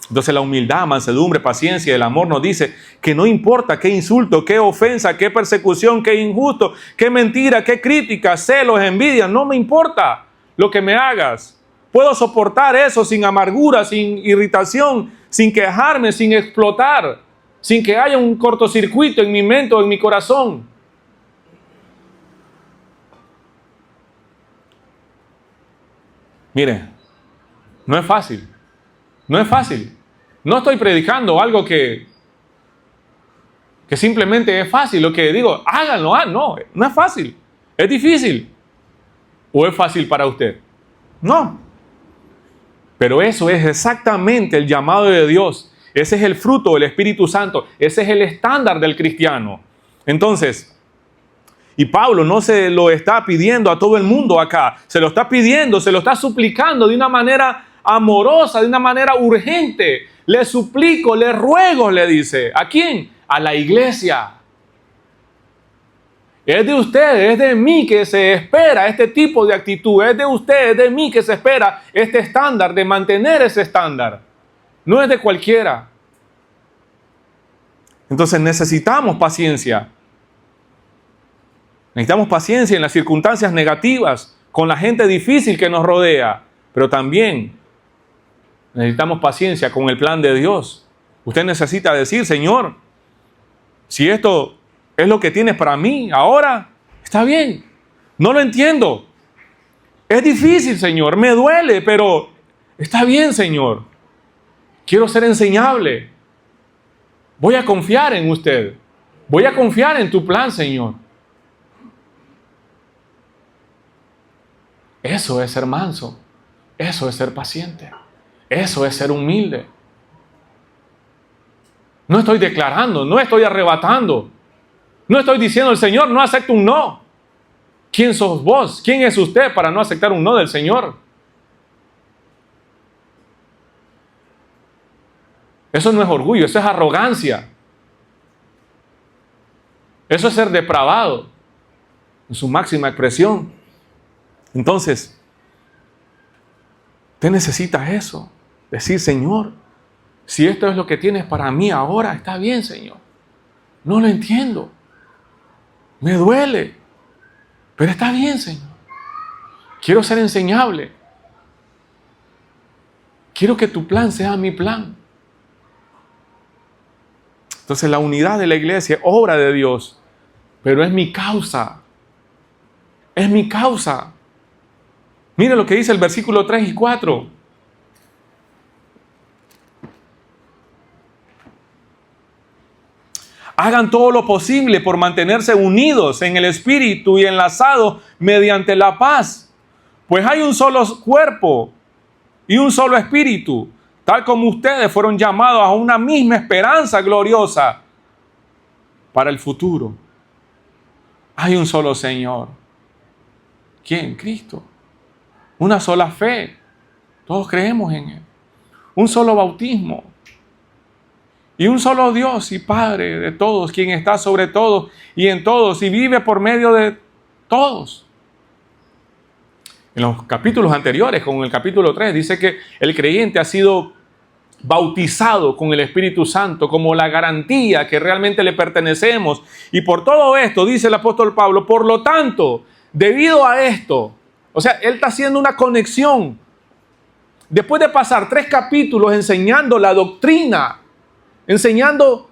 Entonces la humildad, mansedumbre, paciencia y el amor nos dice que no importa qué insulto, qué ofensa, qué persecución, qué injusto, qué mentira, qué crítica, celos, envidia, no me importa lo que me hagas, Puedo soportar eso sin amargura, sin irritación, sin quejarme, sin explotar, sin que haya un cortocircuito en mi mente o en mi corazón. Mire, no es fácil. No es fácil. No estoy predicando algo que simplemente es fácil. Lo que digo, háganlo. No es fácil. Es difícil. ¿O es fácil para usted? No. Pero eso es exactamente el llamado de Dios. Ese es el fruto del Espíritu Santo. Ese es el estándar del cristiano. Entonces, y Pablo no se lo está pidiendo a todo el mundo acá. Se lo está pidiendo, se lo está suplicando de una manera amorosa, de una manera urgente. Le suplico, le ruego, le dice. ¿A quién? A la iglesia. Es de ustedes, es de mí que se espera este tipo de actitud. Es de ustedes, es de mí que se espera este estándar, de mantener ese estándar. No es de cualquiera. Entonces necesitamos paciencia. Necesitamos paciencia en las circunstancias negativas, con la gente difícil que nos rodea. Pero también necesitamos paciencia con el plan de Dios. Usted necesita decir, Señor, si esto es lo que tienes para mí ahora, está bien. No lo entiendo. Es difícil, Señor. Me duele, pero está bien, Señor. Quiero ser enseñable. Voy a confiar en usted. Voy a confiar en tu plan, Señor. Eso es ser manso. Eso es ser paciente. Eso es ser humilde. No estoy declarando, no estoy arrebatando. No estoy diciendo el Señor no acepta un no. ¿Quién sos vos? ¿Quién es usted para no aceptar un no del Señor? Eso no es orgullo, eso es arrogancia. Eso es ser depravado en su máxima expresión. Entonces, usted necesita eso. Decir, Señor, si esto es lo que tienes para mí ahora, está bien, Señor. No lo entiendo. Me duele. Pero está bien, Señor. Quiero ser enseñable. Quiero que tu plan sea mi plan. Entonces la unidad de la iglesia es obra de Dios, pero es mi causa. Es mi causa. Mire lo que dice el versículo 3 y 4. Hagan todo lo posible por mantenerse unidos en el espíritu y enlazados mediante la paz. Pues hay un solo cuerpo y un solo espíritu, tal como ustedes fueron llamados a una misma esperanza gloriosa para el futuro. Hay un solo Señor. ¿Quién? Cristo. Una sola fe. Todos creemos en Él. Un solo bautismo. Y un solo Dios y Padre de todos, quien está sobre todos y en todos y vive por medio de todos. En los capítulos anteriores, con el capítulo 3, dice que el creyente ha sido bautizado con el Espíritu Santo como la garantía que realmente le pertenecemos. Y por todo esto, dice el apóstol Pablo, por lo tanto, debido a esto, o sea, él está haciendo una conexión. Después de pasar 3 capítulos enseñando la doctrina, enseñando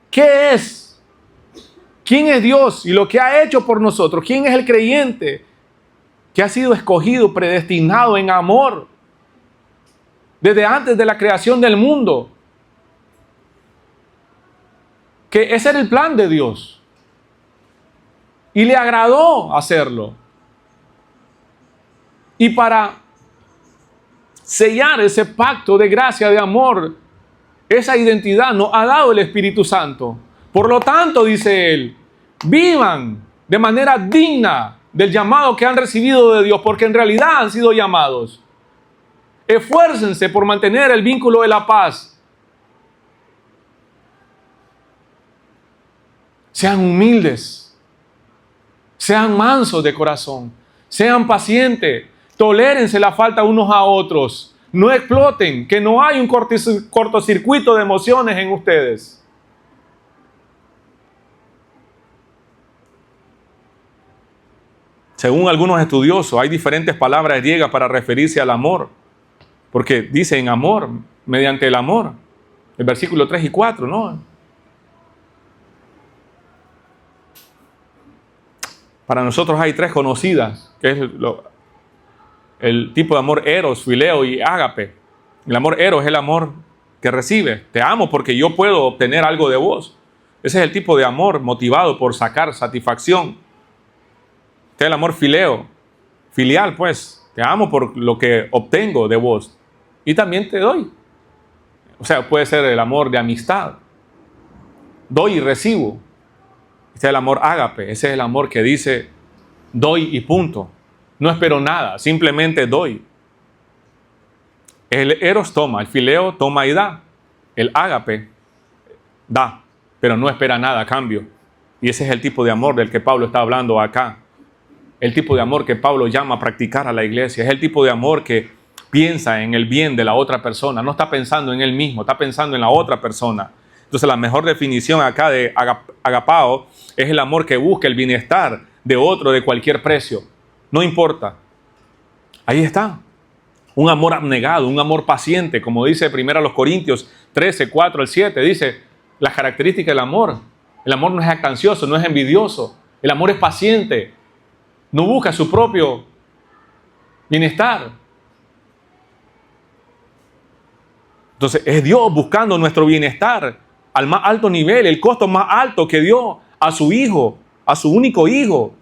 qué es, quién es Dios y lo que ha hecho por nosotros, quién es el creyente que ha sido escogido, predestinado en amor desde antes de la creación del mundo. Que ese era el plan de Dios y le agradó hacerlo. Y para sellar ese pacto de gracia, de amor, esa identidad nos ha dado el Espíritu Santo. Por lo tanto, dice él, vivan de manera digna del llamado que han recibido de Dios, porque en realidad han sido llamados. Esfuércense por mantener el vínculo de la paz. Sean humildes, sean mansos de corazón, sean pacientes, tolérense la falta unos a otros. No exploten, que no hay un cortocircuito de emociones en ustedes. Según algunos estudiosos, hay diferentes palabras griegas para referirse al amor, porque dicen amor, mediante el amor. El versículo 3 y 4, ¿no? Para nosotros hay 3 conocidas, que es el tipo de amor eros, fileo y ágape. El amor eros es el amor que recibe. Te amo porque yo puedo obtener algo de vos. Ese es el tipo de amor motivado por sacar satisfacción. Este es el amor fileo, filial, pues. Te amo por lo que obtengo de vos. Y también te doy. O sea, puede ser el amor de amistad. Doy y recibo. Este es el amor ágape. Ese es el amor que dice, doy y punto. No espero nada, simplemente doy. El eros toma, el fileo toma y da. El ágape da, pero no espera nada a cambio. Y ese es el tipo de amor del que Pablo está hablando acá. El tipo de amor que Pablo llama a practicar a la iglesia. Es el tipo de amor que piensa en el bien de la otra persona. No está pensando en él mismo, está pensando en la otra persona. Entonces la mejor definición acá de agapao es el amor que busca el bienestar de otro de cualquier precio. No importa. Ahí está. Un amor abnegado, un amor paciente, como dice 1 Corintios 13, 4 al 7. Dice las características del amor. El amor no es jactancioso, no es envidioso. El amor es paciente. No busca su propio bienestar. Entonces es Dios buscando nuestro bienestar al más alto nivel, el costo más alto que dio a su hijo, a su único hijo.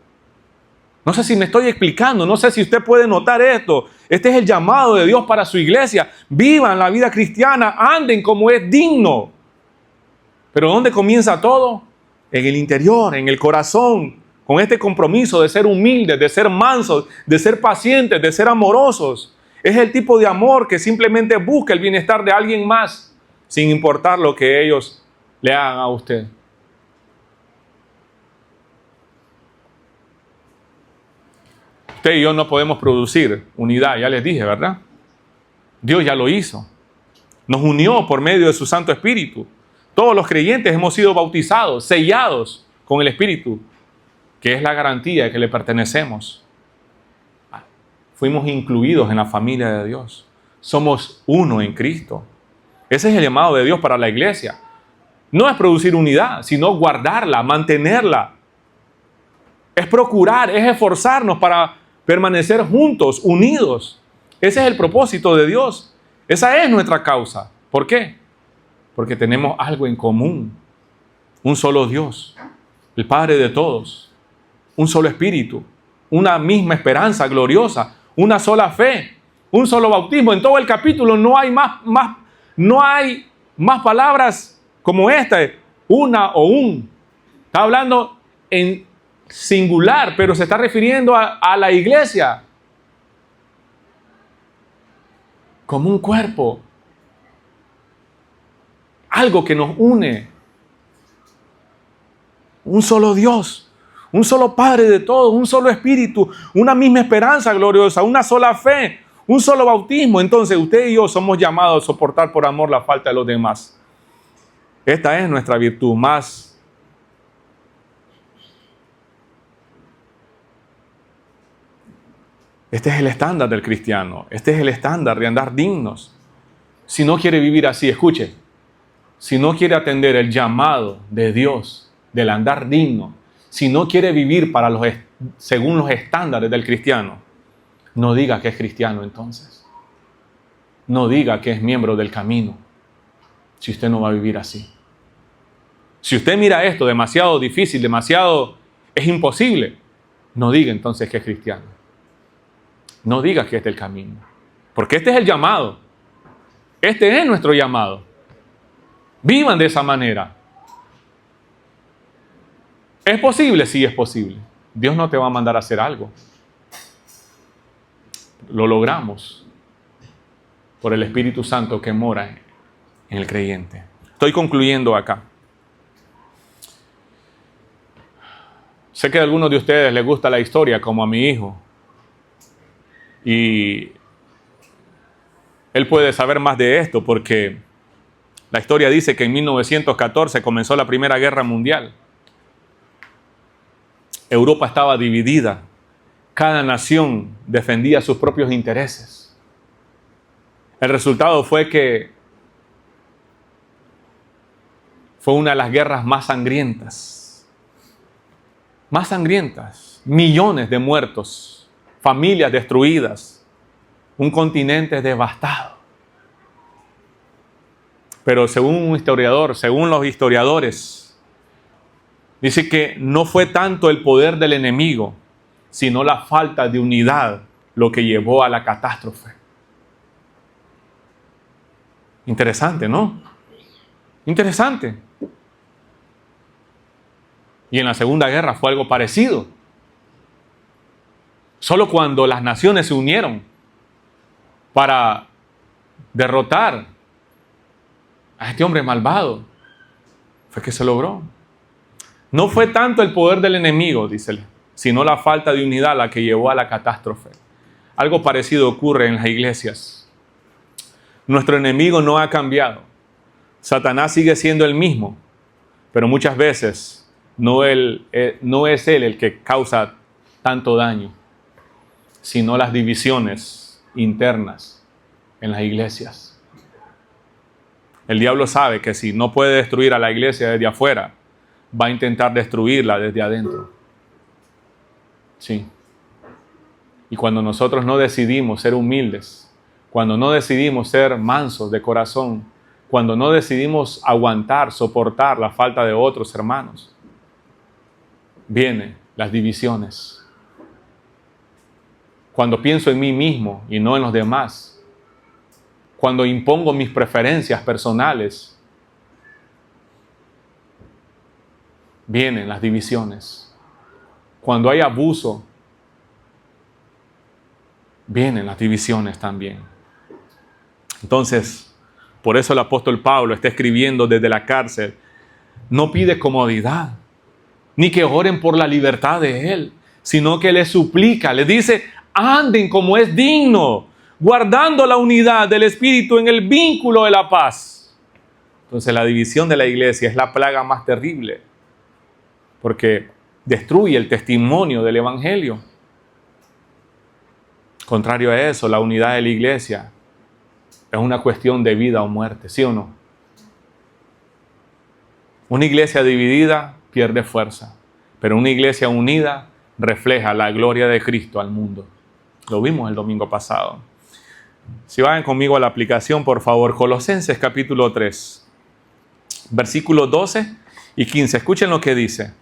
No sé si me estoy explicando, no sé si usted puede notar esto. Este es el llamado de Dios para su iglesia. Vivan la vida cristiana, anden como es digno. Pero ¿dónde comienza todo? En el interior, en el corazón, con este compromiso de ser humildes, de ser mansos, de ser pacientes, de ser amorosos. Es el tipo de amor que simplemente busca el bienestar de alguien más, sin importar lo que ellos le hagan a usted. Usted y yo no podemos producir unidad, ya les dije, ¿verdad? Dios ya lo hizo. Nos unió por medio de su Santo Espíritu. Todos los creyentes hemos sido bautizados, sellados con el Espíritu, que es la garantía de que le pertenecemos. Fuimos incluidos en la familia de Dios. Somos uno en Cristo. Ese es el llamado de Dios para la iglesia. No es producir unidad, sino guardarla, mantenerla. Es procurar, es esforzarnos para permanecer juntos, unidos. Ese es el propósito de Dios. Esa es nuestra causa. ¿Por qué? Porque tenemos algo en común. Un solo Dios, el Padre de todos. Un solo Espíritu. Una misma esperanza gloriosa. Una sola fe. Un solo bautismo. En todo el capítulo no hay más palabras como esta. Una o un. Está hablando en singular, pero se está refiriendo a la iglesia como un cuerpo, algo que nos une, un solo Dios, un solo Padre de todos, un solo Espíritu, una misma esperanza gloriosa, una sola fe, un solo bautismo. Entonces usted y yo somos llamados a soportar por amor la falta de los demás. Esta es nuestra virtud más. Este es el estándar del cristiano. Este es el estándar de andar dignos. Si no quiere vivir así, escuche. Si no quiere atender el llamado de Dios del andar digno, si no quiere vivir según los estándares del cristiano, no diga que es cristiano entonces. No diga que es miembro del camino, si usted no va a vivir así. Si usted mira esto demasiado difícil, es imposible, no diga entonces que es cristiano. No digas que este es el camino. Porque este es el llamado. Este es nuestro llamado. Vivan de esa manera. ¿Es posible? Sí, es posible. Dios no te va a mandar a hacer algo. Lo logramos por el Espíritu Santo que mora en el creyente. Estoy concluyendo acá. Sé que a algunos de ustedes les gusta la historia, como a mi hijo. Y él puede saber más de esto porque la historia dice que en 1914 comenzó la Primera Guerra Mundial. Europa estaba dividida Cada nación defendía sus propios intereses. El resultado fue que fue una de las guerras más sangrientas. Más sangrientas. Millones de muertos, familias destruidas, un continente devastado. Pero según un historiador, según los historiadores, dice que no fue tanto el poder del enemigo, sino la falta de unidad lo que llevó a la catástrofe. Interesante, ¿no? Interesante. Y en la Segunda Guerra fue algo parecido. Solo cuando las naciones se unieron para derrotar a este hombre malvado fue que se logró. No fue tanto el poder del enemigo, dice él, sino la falta de unidad la que llevó a la catástrofe. Algo parecido ocurre en las iglesias. Nuestro enemigo no ha cambiado. Satanás sigue siendo el mismo, pero muchas veces no es él el que causa tanto daño, sino las divisiones internas en las iglesias. El diablo sabe que si no puede destruir a la iglesia desde afuera, va a intentar destruirla desde adentro. Sí. Y cuando nosotros no decidimos ser humildes, cuando no decidimos ser mansos de corazón, cuando no decidimos aguantar, soportar la falta de otros hermanos, vienen las divisiones. Cuando pienso en mí mismo y no en los demás, cuando impongo mis preferencias personales, vienen las divisiones. Cuando hay abuso, vienen las divisiones también. Entonces, por eso el apóstol Pablo está escribiendo desde la cárcel. No pide comodidad, ni que oren por la libertad de él, sino que le suplica, le dice, anden como es digno, guardando la unidad del Espíritu en el vínculo de la paz. Entonces la división de la iglesia es la plaga más terrible, porque destruye el testimonio del Evangelio. Contrario a eso, la unidad de la iglesia es una cuestión de vida o muerte, ¿sí o no? Una iglesia dividida pierde fuerza, pero una iglesia unida refleja la gloria de Cristo al mundo. Lo vimos el domingo pasado. Si van conmigo a la aplicación, por favor, Colosenses capítulo 3, versículos 12 y 15. Escuchen lo que dice.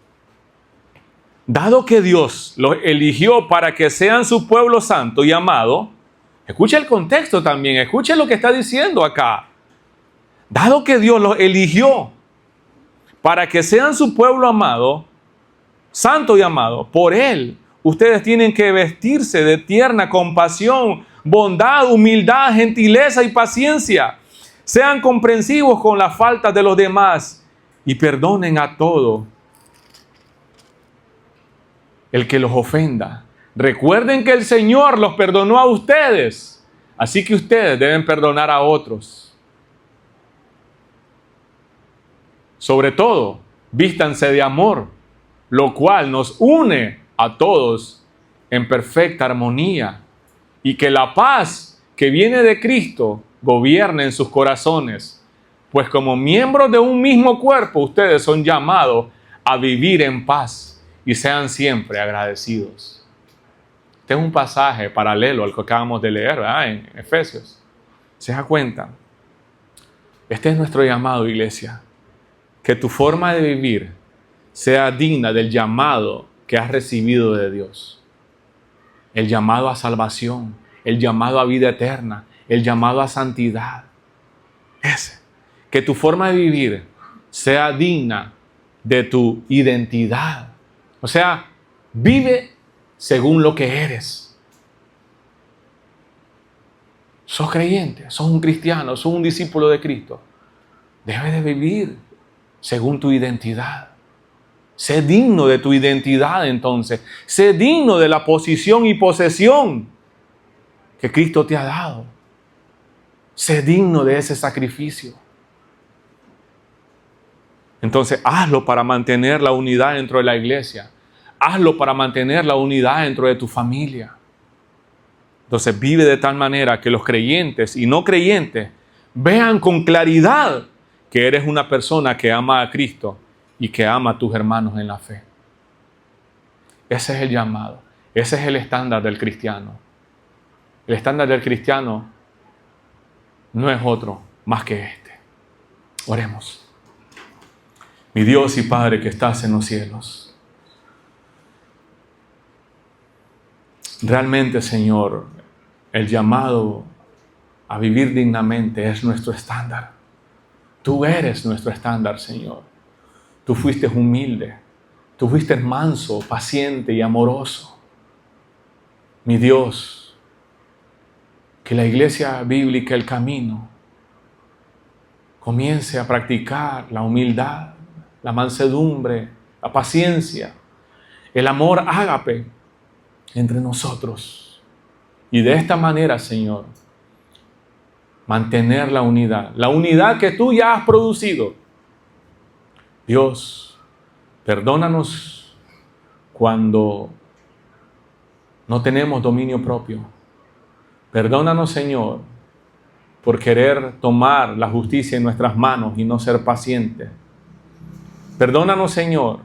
Dado que Dios los eligió para que sean su pueblo santo y amado, escuche el contexto también, escuche lo que está diciendo acá. Dado que Dios los eligió para que sean su pueblo amado, santo y amado, por Él, ustedes tienen que vestirse de tierna compasión, bondad, humildad, gentileza y paciencia. Sean comprensivos con las faltas de los demás y perdonen a todo el que los ofenda. Recuerden que el Señor los perdonó a ustedes, así que ustedes deben perdonar a otros. Sobre todo, vístanse de amor, lo cual nos une a todos en perfecta armonía, y que la paz que viene de Cristo gobierne en sus corazones, pues como miembros de un mismo cuerpo, ustedes son llamados a vivir en paz y sean siempre agradecidos. Este es un pasaje paralelo al que acabamos de leer, ¿verdad? En Efesios. ¿Se da cuenta? Este es nuestro llamado, iglesia. Que tu forma de vivir sea digna del llamado que has recibido de Dios. El llamado a salvación, el llamado a vida eterna, el llamado a santidad. Ese. Que tu forma de vivir sea digna de tu identidad. O sea, vive según lo que eres. Sos creyente, sos un cristiano, sos un discípulo de Cristo. Debes de vivir según tu identidad. Sé digno de tu identidad entonces. Sé digno de la posición y posesión que Cristo te ha dado. Sé digno de ese sacrificio. Entonces hazlo para mantener la unidad dentro de la iglesia. hazlo para mantener la unidad dentro de tu familia. Entonces vive de tal manera que los creyentes y no creyentes vean con claridad que eres una persona que ama a Cristo y que ama a tus hermanos en la fe. Ese es el llamado. Ese es el estándar del cristiano. El estándar del cristiano no es otro más que este. Oremos. Mi Dios y Padre que estás en los cielos. Realmente, Señor, el llamado a vivir dignamente es nuestro estándar. Tú eres nuestro estándar, Señor. Tú fuiste humilde. Tú fuiste manso, paciente y amoroso. Mi Dios, que la Iglesia Bíblica El Camino comience a practicar la humildad, la mansedumbre, la paciencia, el amor ágape entre nosotros. Y de esta manera, Señor, mantener la unidad que tú ya has producido. Dios, perdónanos cuando no tenemos dominio propio. Perdónanos, Señor, por querer tomar la justicia en nuestras manos y no ser pacientes. Perdónanos, Señor,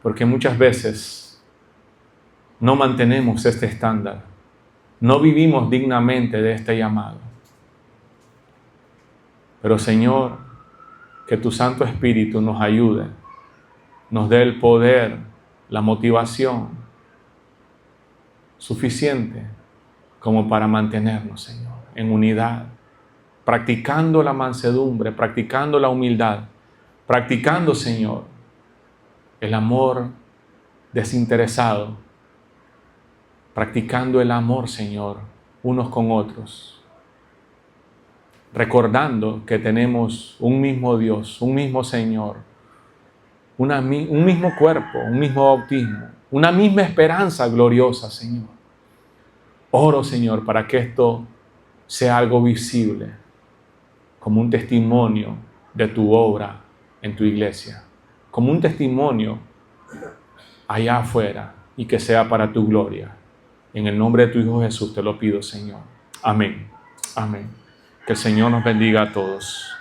porque muchas veces no mantenemos este estándar. No vivimos dignamente de este llamado. Pero, Señor, que tu Santo Espíritu nos ayude, nos dé el poder, la motivación suficiente como para mantenernos, Señor, en unidad, practicando la mansedumbre, practicando la humildad, practicando, Señor, el amor desinteresado, practicando el amor, Señor, unos con otros, recordando que tenemos un mismo Dios, un mismo Señor, un mismo cuerpo, un mismo bautismo, una misma esperanza gloriosa, Señor. Oro, Señor, para que esto sea algo visible, como un testimonio de tu obra en tu iglesia, como un testimonio allá afuera, y que sea para tu gloria. En el nombre de tu Hijo Jesús te lo pido, Señor. Amén. Amén. Que el Señor nos bendiga a todos.